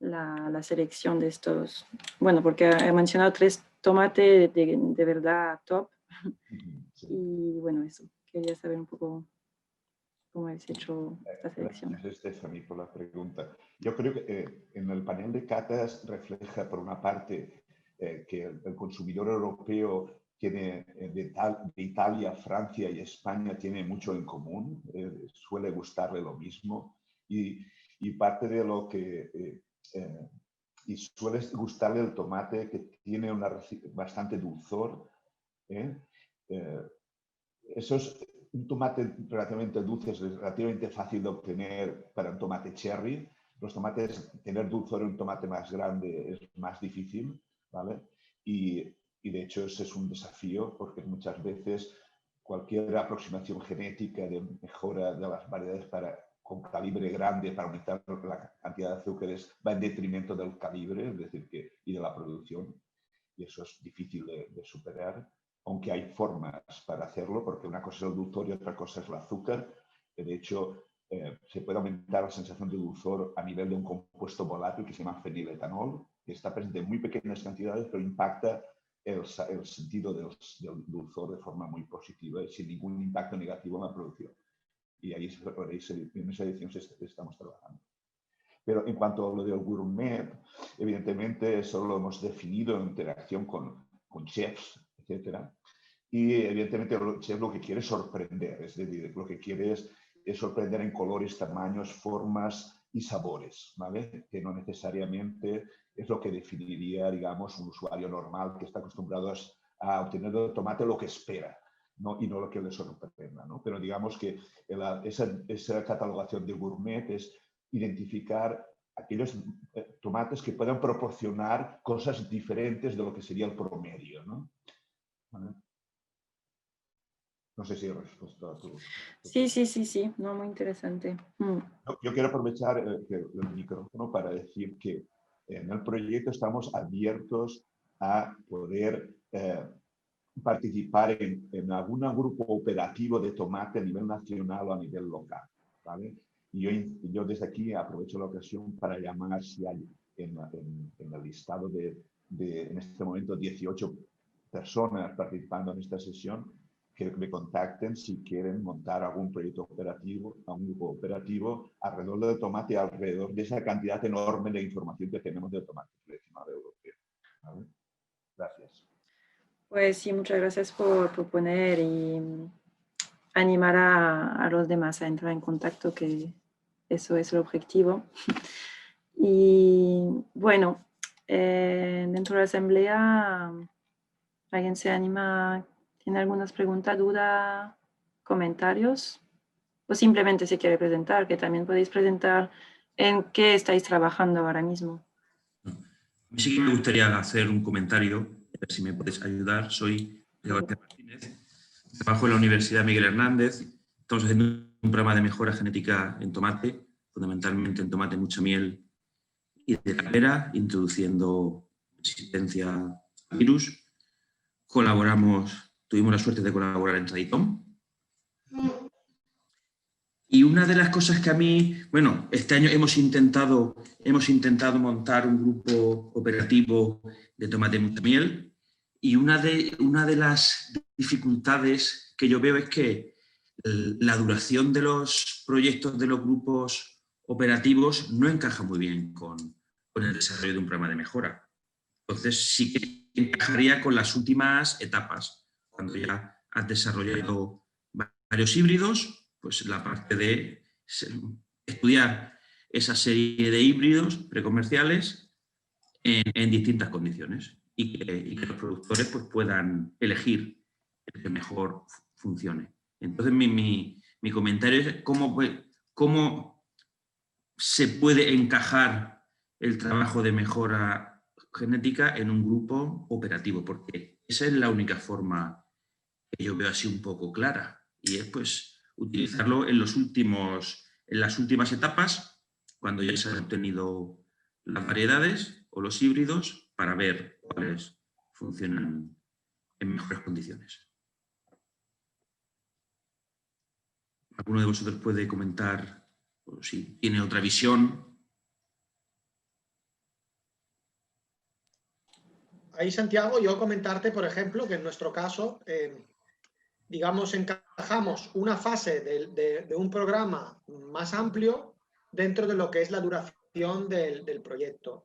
la selección de estos, bueno, porque he mencionado 3 tomates de verdad top. Sí. Y bueno, eso, quería saber un poco cómo habéis hecho esta selección. Gracias, Stephanie, por la pregunta. Yo creo que en el panel de catas refleja, por una parte, que el consumidor europeo tiene de Italia, Francia y España tiene mucho en común, suele gustarle lo mismo y parte de lo que y suele gustarle el tomate que tiene bastante dulzor. Un tomate relativamente dulce es relativamente fácil de obtener para un tomate cherry. Los tomates, tener dulzor en un tomate más grande es más difícil, ¿vale? Y de hecho ese es un desafío porque muchas veces cualquier aproximación genética de mejora de las variedades con calibre grande para aumentar la cantidad de azúcares va en detrimento del calibre, es decir, y de la producción. Y eso es difícil de superar, aunque hay formas para hacerlo, porque una cosa es el dulzor y otra cosa es el azúcar. De hecho, se puede aumentar la sensación de dulzor a nivel de un compuesto volátil que se llama feniletanol, que está presente en muy pequeñas cantidades, pero impacta el sentido del dulzor de forma muy positiva y sin ningún impacto negativo en la producción. Y ahí en esa edición estamos trabajando. Pero en cuanto a lo del gourmet, evidentemente eso lo hemos definido en interacción con chefs, etc. Y evidentemente el chef lo que quiere es sorprender, es decir, lo que quiere es sorprender en colores, tamaños, formas y sabores, ¿vale? Que no necesariamente es lo que definiría, digamos, un usuario normal que está acostumbrado a obtener del tomate lo que espera, ¿no? Y no lo que le sorprenda, ¿no? Pero digamos que esa catalogación de gourmet es identificar aquellos tomates que puedan proporcionar cosas diferentes de lo que sería el promedio, ¿no? ¿Vale? No sé si he respuesto a tu... Sí, no, muy interesante. Yo quiero aprovechar el micrófono para decir que en el proyecto estamos abiertos a poder participar en algún grupo operativo de tomate a nivel nacional o a nivel local, ¿vale? Y yo desde aquí aprovecho la ocasión para llamar si hay en el listado en este momento 18 personas participando en esta sesión, que me contacten si quieren montar algún proyecto operativo, algún grupo operativo alrededor del tomate, alrededor de esa cantidad enorme de información que tenemos del tomate seleccionado europeo, ¿vale? Gracias. Pues sí, muchas gracias por proponer y animar a los demás a entrar en contacto, que eso es el objetivo. Y bueno, dentro de la asamblea, ¿alguien se anima? ¿Tiene algunas preguntas, dudas, comentarios? O simplemente se quiere presentar, que también podéis presentar en qué estáis trabajando ahora mismo. Sí que me gustaría hacer un comentario, a ver si me puedes ayudar. Soy Sebastián Martínez, trabajo en la Universidad Miguel Hernández. Estamos haciendo un programa de mejora genética en tomate, fundamentalmente en tomate mucha miel y de calera, introduciendo resistencia a virus. Tuvimos la suerte de colaborar en Traditom. Y una de las cosas que a mí, bueno, este año hemos intentado montar un grupo operativo de tomate mucha miel, y una de las dificultades que yo veo es que la duración de los proyectos de los grupos operativos no encaja muy bien con el desarrollo de un programa de mejora. Entonces sí que encajaría con las últimas etapas, cuando ya has desarrollado varios híbridos, pues la parte de estudiar esa serie de híbridos precomerciales en distintas condiciones y que los productores pues, puedan elegir el que mejor funcione. Entonces mi comentario es cómo se puede encajar el trabajo de mejora genética en un grupo operativo, porque esa es la única forma que yo veo así un poco clara, y es pues utilizarlo en las últimas etapas, cuando ya se han obtenido las variedades o los híbridos, para ver cuáles funcionan en mejores condiciones. ¿Alguno de vosotros puede comentar si tiene otra visión? Ahí, Santiago, yo comentarte, por ejemplo, que en nuestro caso, digamos, encajamos una fase de un programa más amplio dentro de lo que es la duración del proyecto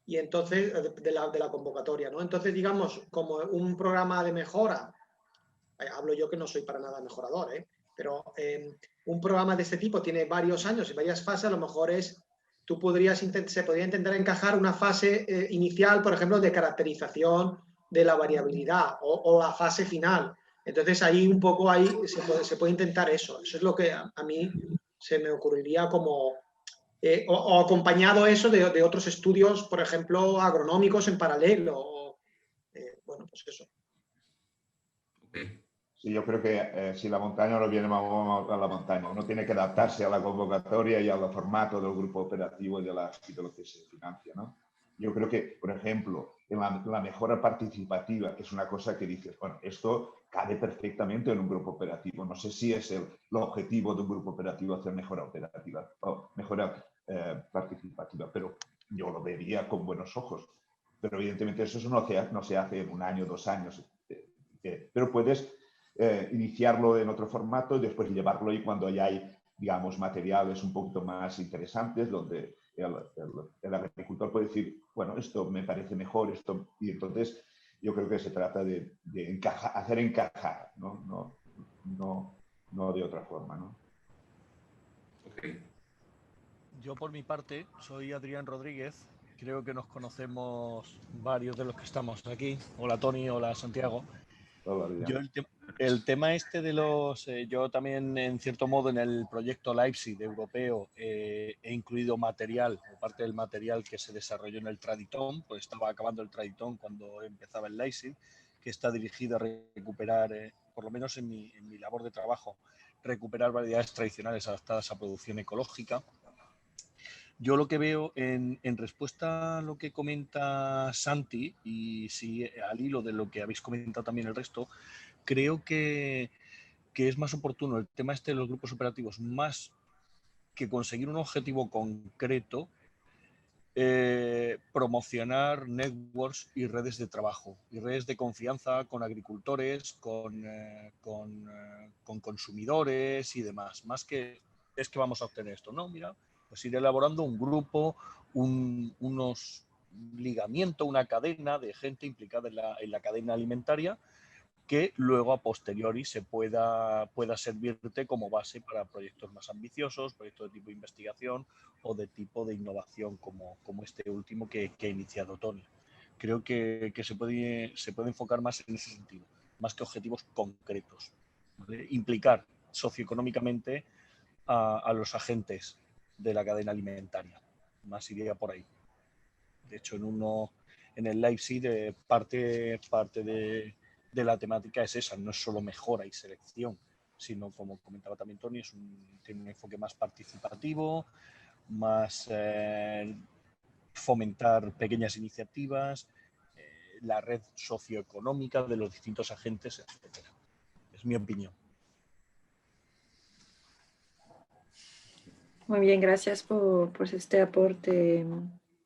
y entonces de la convocatoria, ¿no? Entonces, digamos, como un programa de mejora, hablo yo que no soy para nada mejorador, pero un programa de este tipo tiene varios años y varias fases, a lo mejor se podría intentar encajar una fase inicial, por ejemplo, de caracterización de la variabilidad o la fase final. Entonces ahí un poco se puede intentar eso. Eso es lo que a mí se me ocurriría como... o acompañado eso de otros estudios, por ejemplo, agronómicos en paralelo. Bueno, pues eso. Okay. Sí, yo creo que si la montaña no viene, vamos a la montaña. Uno tiene que adaptarse a la convocatoria y al formato del grupo operativo y de lo que se financia, ¿no? Yo creo que, por ejemplo, en la mejora participativa, que es una cosa que dices, bueno, esto cabe perfectamente en un grupo operativo. No sé si es el objetivo de un grupo operativo hacer mejora operativa o mejora participativa, pero yo lo vería con buenos ojos. Pero evidentemente eso no se hace en un año, 2 años. Pero puedes iniciarlo en otro formato y después llevarlo ahí cuando ya hay, digamos, materiales un poquito más interesantes, donde el agricultor puede decir, bueno, esto me parece mejor, y entonces yo creo que se trata de hacer encajar, ¿no? No de otra forma, ¿no? Okay. Yo por mi parte soy Adrián Rodríguez, creo que nos conocemos varios de los que estamos aquí. Hola Tony, hola Santiago. Yo el tema este de yo también en cierto modo en el proyecto Leipzig europeo he incluido material, o parte del material que se desarrolló en el Traditom, pues estaba acabando el Traditom cuando empezaba el Leipzig, que está dirigida a recuperar, por lo menos en mi labor de trabajo, recuperar variedades tradicionales adaptadas a producción ecológica. Yo lo que veo en respuesta a lo que comenta Santi, y sí, al hilo de lo que habéis comentado también el resto, creo que es más oportuno el tema este de los grupos operativos, más que conseguir un objetivo concreto, promocionar networks y redes de trabajo y redes de confianza con agricultores, con consumidores y demás. Más que es que vamos a obtener esto, no, mira, pues ir elaborando un grupo, unos ligamiento, una cadena de gente implicada en la cadena alimentaria, que luego a posteriori se pueda servirte como base para proyectos más ambiciosos, proyectos de tipo de investigación o de tipo de innovación como este último que ha iniciado Tony. Creo que se puede enfocar más en ese sentido, más que objetivos concretos, ¿vale? Implicar socioeconómicamente a los agentes de la cadena alimentaria, más iría por ahí. De hecho, en el live seed parte de la temática es esa, no es solo mejora y selección, sino, como comentaba también Tony, tiene un enfoque más participativo, más fomentar pequeñas iniciativas, la red socioeconómica de los distintos agentes, etc. Es mi opinión. Muy bien, gracias por este aporte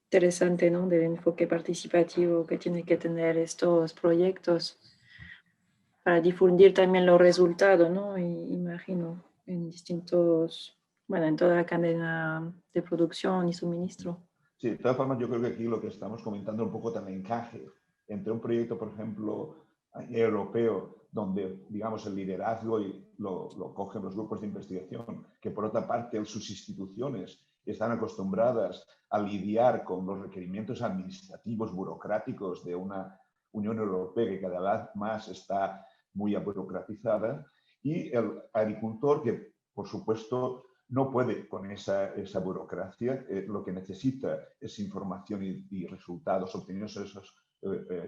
interesante, ¿no? Del enfoque participativo que tiene que tener estos proyectos para difundir también los resultados, ¿no? Y imagino, en distintos, bueno, en toda la cadena de producción y suministro. Sí, de todas formas, yo creo que aquí lo que estamos comentando un poco también encaje entre un proyecto, por ejemplo, europeo, donde, digamos, el liderazgo lo cogen los grupos de investigación, que por otra parte sus instituciones están acostumbradas a lidiar con los requerimientos administrativos, burocráticos de una Unión Europea que cada vez más está muy burocratizada, y el agricultor que, por supuesto, no puede con esa burocracia, lo que necesita es información y resultados obtenidos en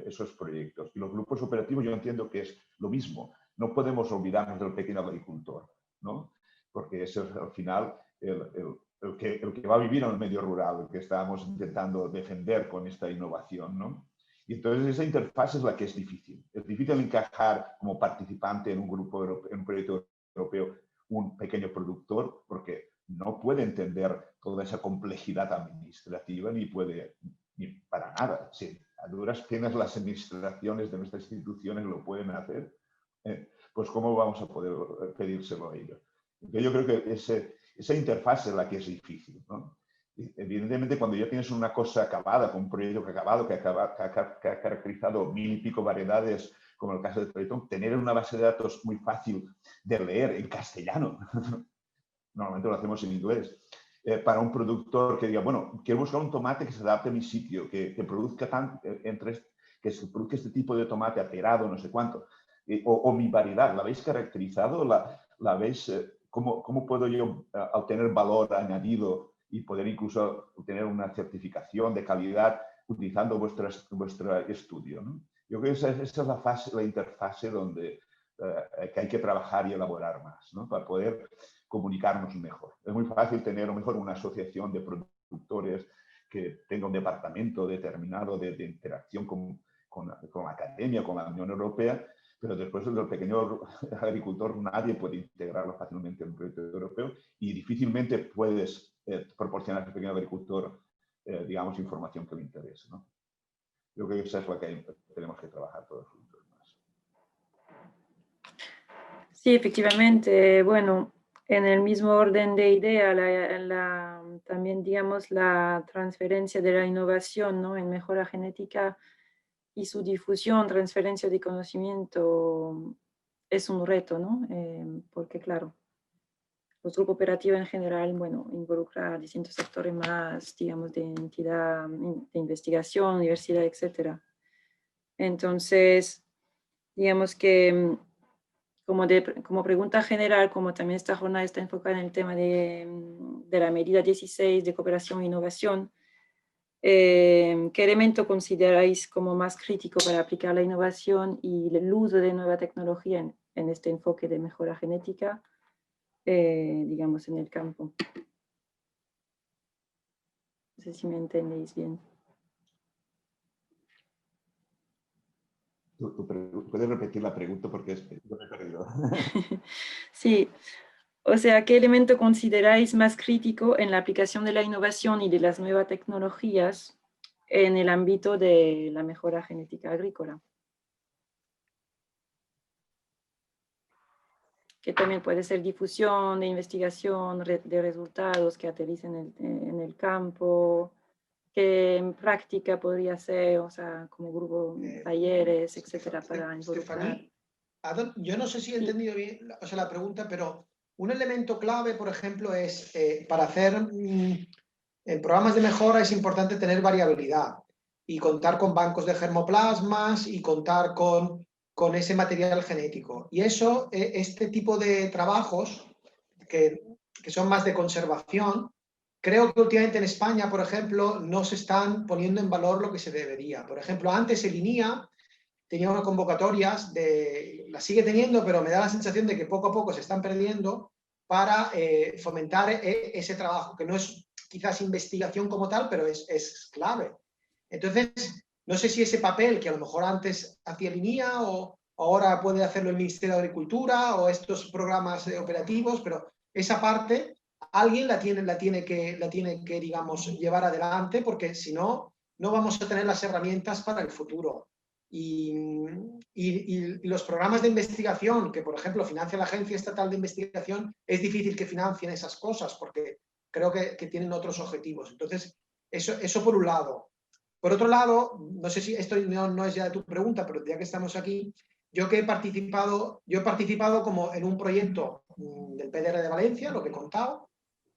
esos proyectos. Y los grupos operativos yo entiendo que es lo mismo. No podemos olvidarnos del pequeño agricultor, ¿no? Porque ese es al final el que va a vivir en el medio rural, el que estamos intentando defender con esta innovación, ¿no? Y entonces esa interfaz es la que es difícil. Es difícil encajar como participante en un grupo europeo, en un proyecto europeo, un pequeño productor, porque no puede entender toda esa complejidad administrativa ni para nada. Sí, a duras penas las administraciones de nuestras instituciones lo pueden hacer, pues ¿cómo vamos a poder pedírselo a ellos? Porque yo creo que esa interfaz es la que es difícil, ¿no? Evidentemente, cuando ya tienes una cosa acabada, con un proyecto acabado, que ha caracterizado 1000 y pico variedades, como el caso de Triton, tener una base de datos muy fácil de leer en castellano, normalmente lo hacemos en inglés, para un productor que diga, bueno, quiero buscar un tomate que se adapte a mi sitio, que produzca que se produzca este tipo de tomate aperado, no sé cuánto, o mi variedad, ¿la habéis caracterizado? ¿La veis? ¿Cómo puedo yo obtener valor añadido y poder incluso obtener una certificación de calidad utilizando vuestro estudio, ¿no? Yo creo que esa es la interfase donde que hay que trabajar y elaborar más, ¿no? Para poder comunicarnos mejor. Es muy fácil tener a lo mejor una asociación de productores que tenga un departamento determinado de interacción con la academia, con la Unión Europea, pero después el pequeño agricultor nadie puede integrarlo fácilmente en un proyecto europeo y difícilmente puedes proporcionar al pequeño agricultor, digamos, información que le interese, ¿no? Yo creo que esa es la que tenemos que trabajar todos juntos más. Sí, efectivamente. Bueno, en el mismo orden de idea, también, digamos, la transferencia de la innovación, ¿no? En mejora genética y su difusión, transferencia de conocimiento es un reto, ¿no? Porque, claro, los grupos operativos en general, bueno, involucra a distintos sectores más, digamos, de entidad, de investigación, universidad, etc. Entonces, digamos que como pregunta general, como también esta jornada está enfocada en el tema de la medida 16 de cooperación e innovación, ¿Qué elemento consideráis como más crítico para aplicar la innovación y el uso de nueva tecnología en este enfoque de mejora genética, digamos, en el campo? No sé si me entendéis bien. ¿Puedes repetir la pregunta? Porque yo me he perdido. Sí, o sea, ¿qué elemento consideráis más crítico en la aplicación de la innovación y de las nuevas tecnologías en el ámbito de la mejora genética agrícola? Que también puede ser difusión de investigación, de resultados que aterricen en el campo, que en práctica podría ser, o sea, como grupo, talleres, etcétera, para involucrar. Yo no sé si he entendido bien la pregunta, pero un elemento clave, por ejemplo, es para hacer en programas de mejora es importante tener variabilidad y contar con bancos de germoplasmas y contar con ese material genético. Y eso, este tipo de trabajos que son más de conservación, creo que últimamente en España, por ejemplo, no se están poniendo en valor lo que se debería. Por ejemplo, antes el INIA tenía unas convocatorias, las sigue teniendo, pero me da la sensación de que poco a poco se están perdiendo para fomentar ese trabajo, que no es quizás investigación como tal, pero es clave. Entonces, no sé si ese papel que a lo mejor antes hacía el INIA o ahora puede hacerlo el Ministerio de Agricultura o estos programas operativos, pero esa parte alguien la tiene que, digamos, llevar adelante, porque si no, no vamos a tener las herramientas para el futuro. Y los programas de investigación que, por ejemplo, financia la Agencia Estatal de Investigación, es difícil que financien esas cosas porque creo que tienen otros objetivos. Entonces, eso por un lado. Por otro lado, no sé si esto no es ya de tu pregunta, pero ya que estamos aquí, yo he participado como en un proyecto del PDR de Valencia, lo que he contado,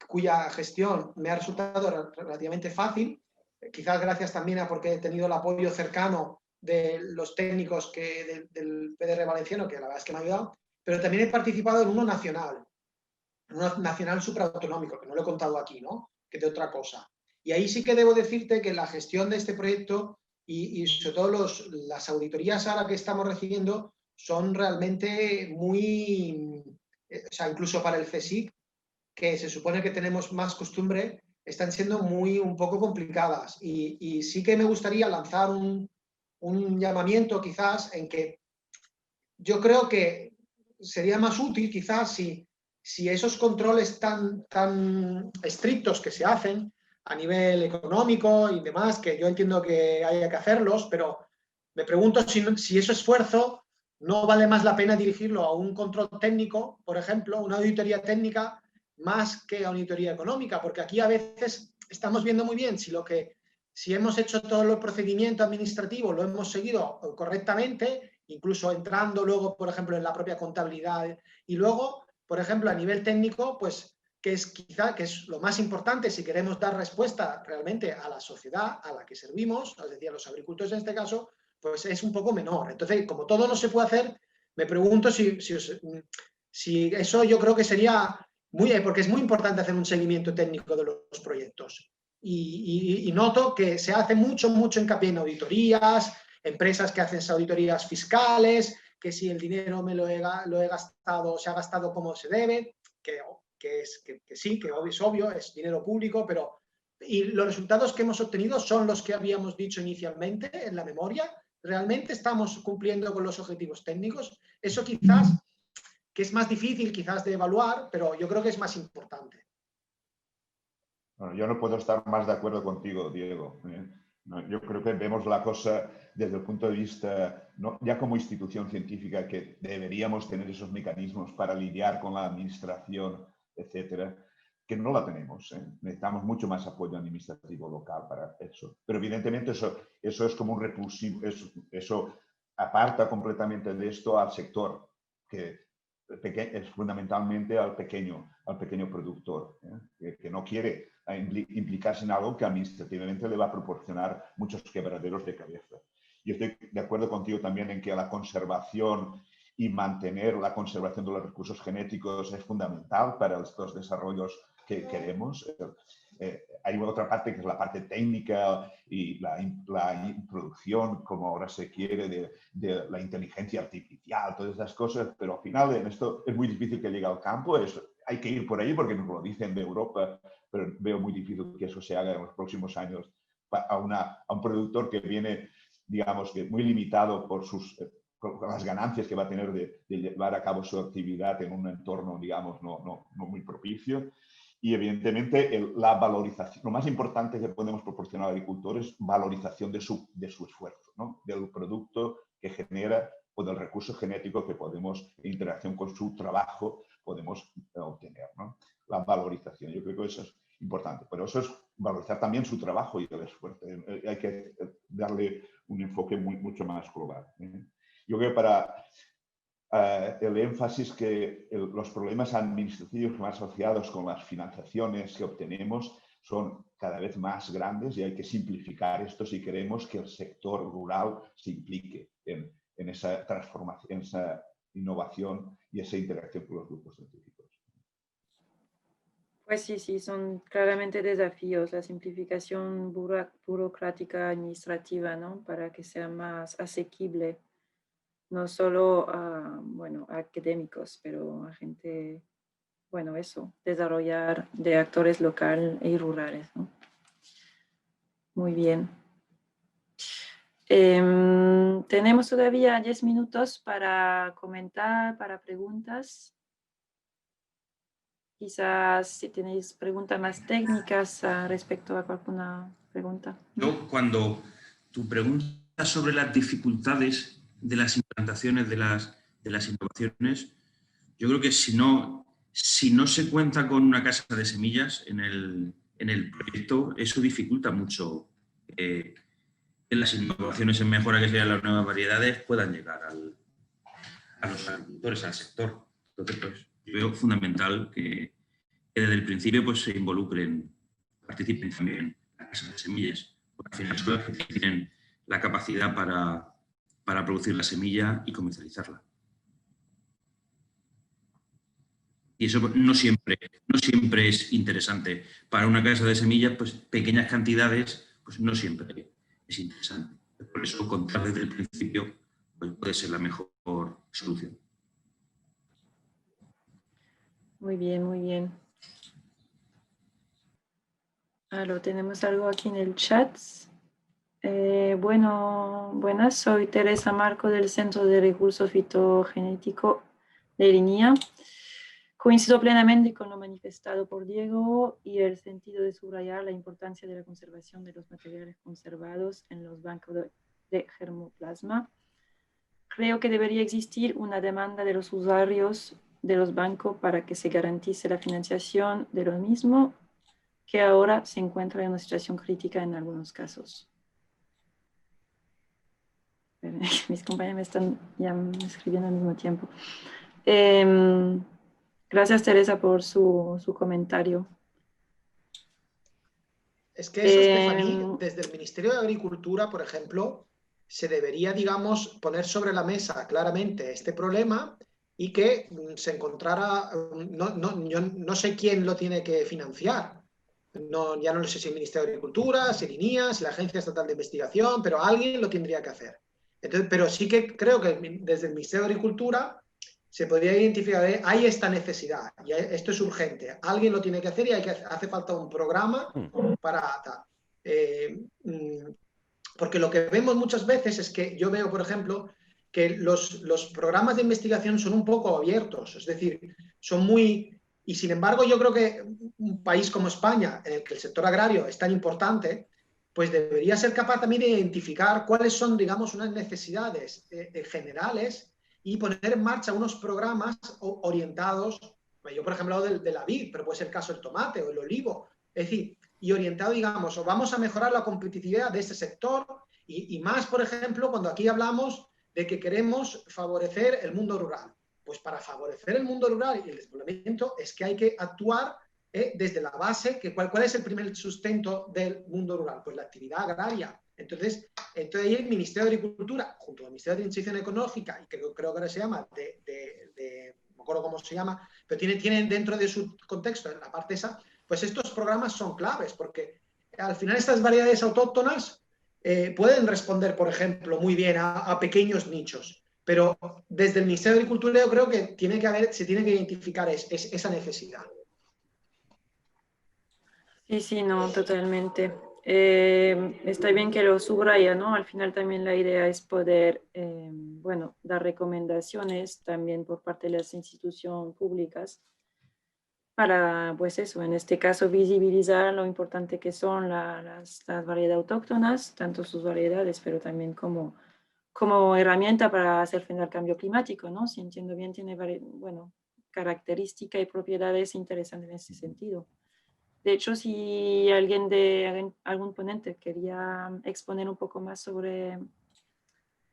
cuya gestión me ha resultado relativamente fácil, quizás gracias también a porque he tenido el apoyo cercano de los técnicos del PDR valenciano, que la verdad es que me ha ayudado, pero también he participado en uno nacional supraautonómico, que no lo he contado aquí, ¿no? Que de otra cosa. Y ahí sí que debo decirte que la gestión de este proyecto y sobre todo las auditorías ahora que estamos recibiendo son realmente muy, o sea, incluso para el CSIC, que se supone que tenemos más costumbre, están siendo un poco complicadas. Y sí que me gustaría lanzar un llamamiento quizás en que yo creo que sería más útil quizás si esos controles tan estrictos que se hacen a nivel económico y demás, que yo entiendo que haya que hacerlos, pero me pregunto si ese esfuerzo no vale más la pena dirigirlo a un control técnico, por ejemplo, una auditoría técnica, más que a auditoría económica, porque aquí a veces estamos viendo muy bien si hemos hecho todo el procedimiento administrativo, lo hemos seguido correctamente, incluso entrando luego, por ejemplo, en la propia contabilidad. Y luego, por ejemplo, a nivel técnico, pues que es lo más importante si queremos dar respuesta realmente a la sociedad a la que servimos, es decir, a los agricultores en este caso, pues es un poco menor. Entonces, como todo no se puede hacer, me pregunto si eso yo creo que sería porque es muy importante hacer un seguimiento técnico de los proyectos. Y noto que se hace mucho hincapié en auditorías, empresas que hacen auditorías fiscales, que si el dinero me lo he gastado, se ha gastado como se debe, que sí, que es obvio, es dinero público, pero y los resultados que hemos obtenido son los que habíamos dicho inicialmente en la memoria. ¿Realmente estamos cumpliendo con los objetivos técnicos? Eso quizás, que es más difícil quizás de evaluar, pero yo creo que es más importante. Bueno, yo no puedo estar más de acuerdo contigo, Diego. No, yo creo que vemos la cosa desde el punto de vista, no, ya como institución científica, que deberíamos tener esos mecanismos para lidiar con la administración, etcétera, que no la tenemos. Necesitamos mucho más apoyo administrativo local para eso. Pero evidentemente eso es como un repulsivo, eso aparta completamente de esto al sector, que es fundamentalmente al pequeño productor, que no quiere implicarse en algo que administrativamente le va a proporcionar muchos quebraderos de cabeza. Yo estoy de acuerdo contigo también en que la conservación y mantener la conservación de los recursos genéticos es fundamental para estos desarrollos que queremos. hay otra parte que es la parte técnica y la introducción, como ahora se quiere, de la inteligencia artificial, todas esas cosas, pero al final en esto es muy difícil que llegue al campo. Hay que ir por ahí porque nos lo dicen de Europa, pero veo muy difícil que eso se haga en los próximos años a un productor que viene, digamos, que muy limitado por las ganancias que va a tener de llevar a cabo su actividad en un entorno, digamos, no muy propicio. Y evidentemente la valorización, lo más importante que podemos proporcionar al agricultor es valorización de su esfuerzo, ¿no? Del producto que genera o del recurso genético que podemos, en interacción con su trabajo, podemos obtener, ¿no? La valorización, yo creo que eso es importante. Pero eso es valorizar también su trabajo y el esfuerzo. Hay que darle un enfoque mucho más global, ¿eh? Yo creo que para el énfasis que los problemas administrativos más asociados con las financiaciones que obtenemos son cada vez más grandes y hay que simplificar esto si queremos que el sector rural se implique en esa transformación, en esa innovación y esa interacción con los grupos científicos. Pues sí, son claramente desafíos, la simplificación burocrática administrativa, ¿no? Para que sea más asequible, no solo a, bueno, a académicos, pero a gente, bueno, eso, desarrollar de actores locales y rurales, ¿no? Muy bien. Tenemos todavía 10 minutos para comentar, para preguntas. Quizás si tenéis preguntas más técnicas respecto a alguna pregunta. Yo, cuando tu pregunta sobre las dificultades de las implantaciones de las innovaciones, yo creo que si no se cuenta con una casa de semillas en el proyecto, eso dificulta mucho que las innovaciones en mejora que sean las nuevas variedades puedan llegar a los agricultores, al sector. Entonces, pues, yo veo fundamental que desde el principio pues, se involucren, participen también las casas de semillas, porque al final son las que tienen la capacidad para producir la semilla y comercializarla. Y eso no siempre es interesante. Para una casa de semillas, pues pequeñas cantidades, pues no siempre es interesante. Por eso contar desde el principio pues, puede ser la mejor solución. Muy bien, muy bien. Tenemos algo aquí en el chat. Buenas, soy Teresa Marco del Centro de Recursos Fitogenético de Linía. Coincido plenamente con lo manifestado por Diego y el sentido de subrayar la importancia de la conservación de los materiales conservados en los bancos de germoplasma. Creo que debería existir una demanda de los usuarios de los bancos para que se garantice la financiación de lo mismo, que ahora se encuentra en una situación crítica en algunos casos. Mis compañeros me están ya escribiendo al mismo tiempo. Gracias, Teresa, por su comentario. Es que eso, Estefaní, desde el Ministerio de Agricultura, por ejemplo, se debería, digamos, poner sobre la mesa claramente este problema y que se encontrara, yo no sé quién lo tiene que financiar. Ya no sé si el Ministerio de Agricultura, si Linía, si la Agencia Estatal de Investigación, pero alguien lo tendría que hacer. Entonces, pero sí que creo que desde el Ministerio de Agricultura se podría identificar, hay esta necesidad, y esto es urgente, alguien lo tiene que hacer y hace falta un programa para tal. Porque lo que vemos muchas veces es que yo veo, por ejemplo, que los programas de investigación son un poco abiertos, es decir, son muy... Y sin embargo, yo creo que un país como España, en el que el sector agrario es tan importante, pues debería ser capaz también de identificar cuáles son, digamos, unas necesidades generales y poner en marcha unos programas orientados, yo por ejemplo hablo de la vid, pero puede ser el caso del tomate o el olivo, es decir, y orientado, digamos, o vamos a mejorar la competitividad de este sector y más, por ejemplo, cuando aquí hablamos de que queremos favorecer el mundo rural. Pues para favorecer el mundo rural y el despoblamiento es que hay que actuar desde la base, ¿cuál es el primer sustento del mundo rural? Pues la actividad agraria. Entonces ahí el Ministerio de Agricultura, junto al Ministerio de Transición Ecológica, y creo que ahora se llama, no me acuerdo cómo se llama, pero tienen dentro de su contexto, en la parte esa, pues estos programas son claves, porque al final estas variedades autóctonas pueden responder, por ejemplo, muy bien a pequeños nichos, pero desde el Ministerio de Agricultura yo creo que se tiene que identificar esa necesidad. Sí, no, totalmente. Está bien que lo subraya, ¿no? Al final también la idea es poder, bueno, dar recomendaciones también por parte de las instituciones públicas para, pues eso, en este caso, visibilizar lo importante que son las variedades autóctonas, tanto sus variedades, pero también como herramienta para hacer frente al cambio climático, ¿no? Si entiendo bien, tiene, bueno, características y propiedades interesantes en ese sentido. De hecho, si algún ponente quería exponer un poco más sobre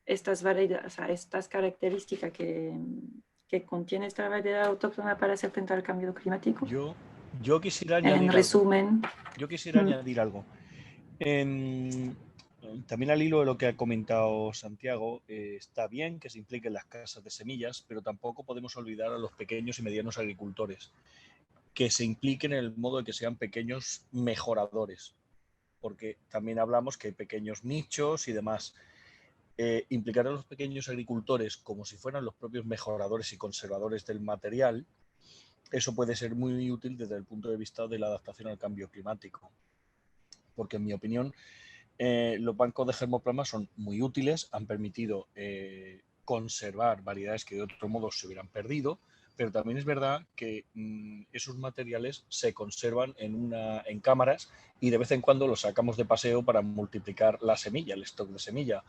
estas variedades, o sea, estas características que contiene esta variedad autóctona para hacer frente al cambio climático. Yo quisiera añadir en resumen. algo. Yo quisiera añadir algo. También al hilo de lo que ha comentado Santiago, está bien que se impliquen las casas de semillas, pero tampoco podemos olvidar a los pequeños y medianos agricultores, que se impliquen en el modo de que sean pequeños mejoradores, porque también hablamos que hay pequeños nichos y demás. Implicar a los pequeños agricultores como si fueran los propios mejoradores y conservadores del material, eso puede ser muy útil desde el punto de vista de la adaptación al cambio climático, porque en mi opinión los bancos de germoplasma son muy útiles, han permitido conservar variedades que de otro modo se hubieran perdido, pero también es verdad que esos materiales se conservan en cámaras y de vez en cuando los sacamos de paseo para multiplicar la semilla, el stock de semilla,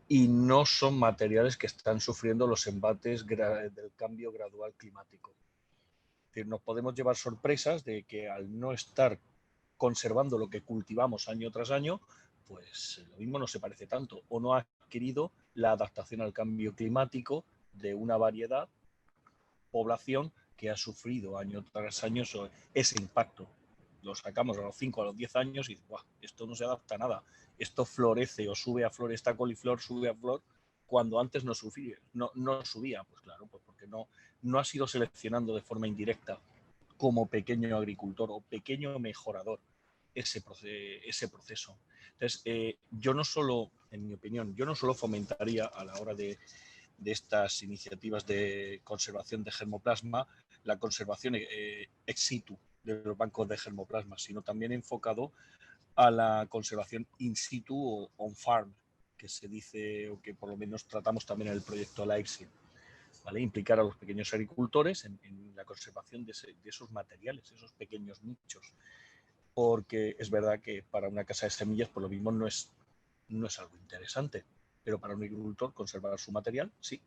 y no son materiales que están sufriendo los embates del cambio gradual climático. Es decir, nos podemos llevar sorpresas de que al no estar conservando lo que cultivamos año tras año, pues lo mismo no se parece tanto o no ha adquirido la adaptación al cambio climático de una variedad, población que ha sufrido año tras año ese impacto. Lo sacamos a los 5, a los 10 años y esto no se adapta a nada. Esto florece o sube a flor, esta coliflor sube a flor cuando antes no subía. Pues claro, pues porque no ha sido seleccionando de forma indirecta como pequeño agricultor o pequeño mejorador ese proceso. Entonces, yo no solo, en mi opinión, yo no solo fomentaría a la hora de estas iniciativas de conservación de germoplasma la conservación ex situ de los bancos de germoplasma, sino también enfocado a la conservación in situ o on-farm, que se dice, o que por lo menos tratamos también en el proyecto LifeSeed. ¿Vale? Implicar a los pequeños agricultores en la conservación de esos materiales, esos pequeños nichos, porque es verdad que para una casa de semillas por lo mismo no es algo interesante, pero para un agricultor conservar su material sí,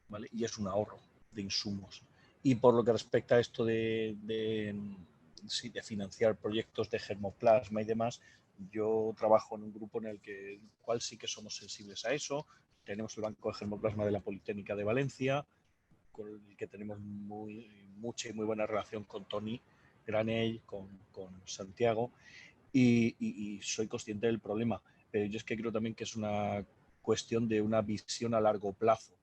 ¿vale? Y es un ahorro de insumos. Y por lo que respecta a esto de financiar proyectos de germoplasma y demás, yo trabajo en un grupo en el cual sí que somos sensibles a eso. Tenemos el Banco de Germoplasma de la Politécnica de Valencia, con el que tenemos mucha y muy buena relación con Tony Granell, con Santiago, y soy consciente del problema. Pero yo es que creo también que es una cuestión de una visión a largo plazo.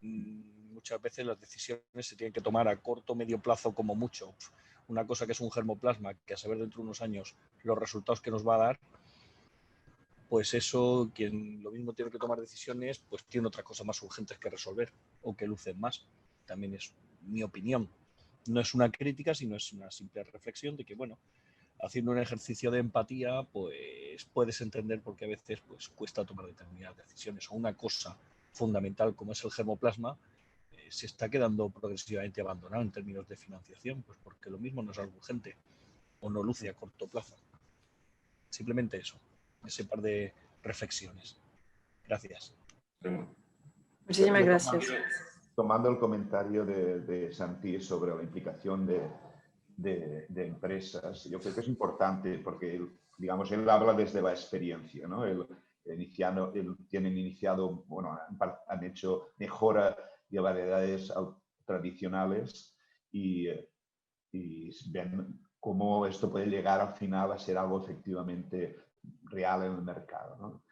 Muchas veces las decisiones se tienen que tomar a corto o medio plazo como mucho. Una cosa que es un germoplasma, que a saber dentro de unos años los resultados que nos va a dar, pues eso, quien lo mismo tiene que tomar decisiones, pues tiene otra cosa más urgentes que resolver o que lucen más. También es mi opinión. No es una crítica, sino es una simple reflexión de que, bueno, haciendo un ejercicio de empatía, pues puedes entender por qué a veces pues, cuesta tomar determinadas decisiones. O una cosa fundamental como es el germoplasma se está quedando progresivamente abandonado en términos de financiación, pues porque lo mismo no es algo urgente o no luce a corto plazo. Simplemente eso, ese par de reflexiones. Gracias. Muchísimas gracias. Tomando el comentario de Santi sobre la implicación de empresas, yo creo que es importante porque, digamos, él habla desde la experiencia, ¿no? Tienen iniciado, bueno, han hecho mejora de variedades tradicionales y ven cómo esto puede llegar al final a ser algo efectivamente real en el mercado, ¿no?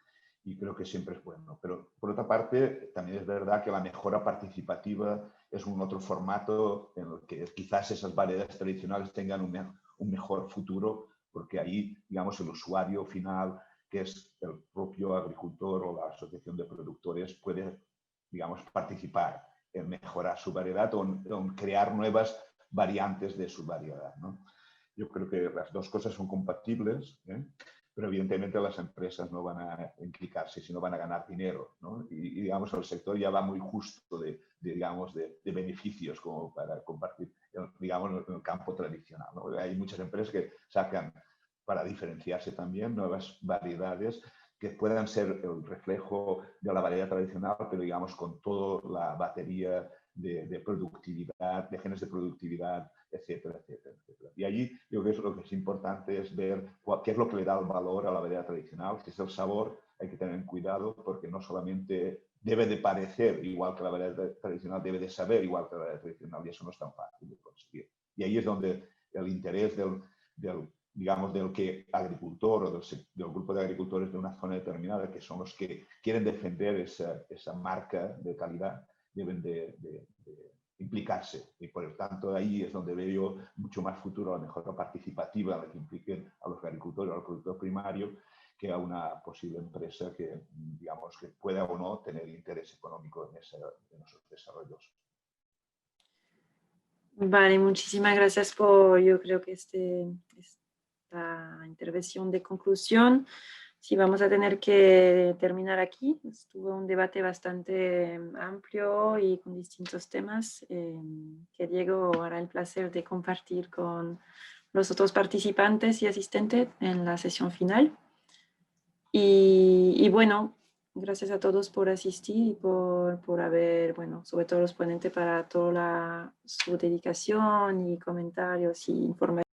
y creo que siempre es bueno. Pero por otra parte, también es verdad que la mejora participativa es un otro formato en el que quizás esas variedades tradicionales tengan un mejor futuro, porque ahí, digamos, el usuario final, que es el propio agricultor o la asociación de productores, puede, digamos, participar en mejorar su variedad o en crear nuevas variantes de su variedad, ¿no? Yo creo que las dos cosas son compatibles, ¿eh? Pero evidentemente las empresas no van a implicarse, sino van a ganar dinero, ¿no? Y digamos, el sector ya va muy justo de beneficios como para compartir, digamos, en el campo tradicional, ¿no? Hay muchas empresas que sacan, para diferenciarse también, nuevas variedades que puedan ser el reflejo de la variedad tradicional, pero digamos con toda la batería de productividad, de genes de productividad, etcétera, etcétera, etcétera. Y allí yo creo que lo que es importante es ver qué es lo que le da el valor a la variedad tradicional, si es el sabor, hay que tener cuidado porque no solamente debe de parecer igual que la variedad tradicional, debe de saber igual que la variedad tradicional, y eso no es tan fácil de conseguir. Y ahí es donde el interés digamos, del que agricultor o del grupo de agricultores de una zona determinada, que son los que quieren defender esa marca de calidad, deben de implicarse. Y por lo tanto, ahí es donde veo mucho más futuro a la mejora participativa, a la que impliquen a los agricultores o al productor primario, que a una posible empresa que, digamos, que pueda o no tener interés económico en esos desarrollos. Vale, muchísimas gracias por, yo creo que esta intervención de conclusión. Sí, vamos a tener que terminar aquí. Estuvo un debate bastante amplio y con distintos temas que Diego hará el placer de compartir con los otros participantes y asistentes en la sesión final. Y bueno, gracias a todos por asistir y por haber, bueno, sobre todo los ponentes para toda su dedicación y comentarios y información.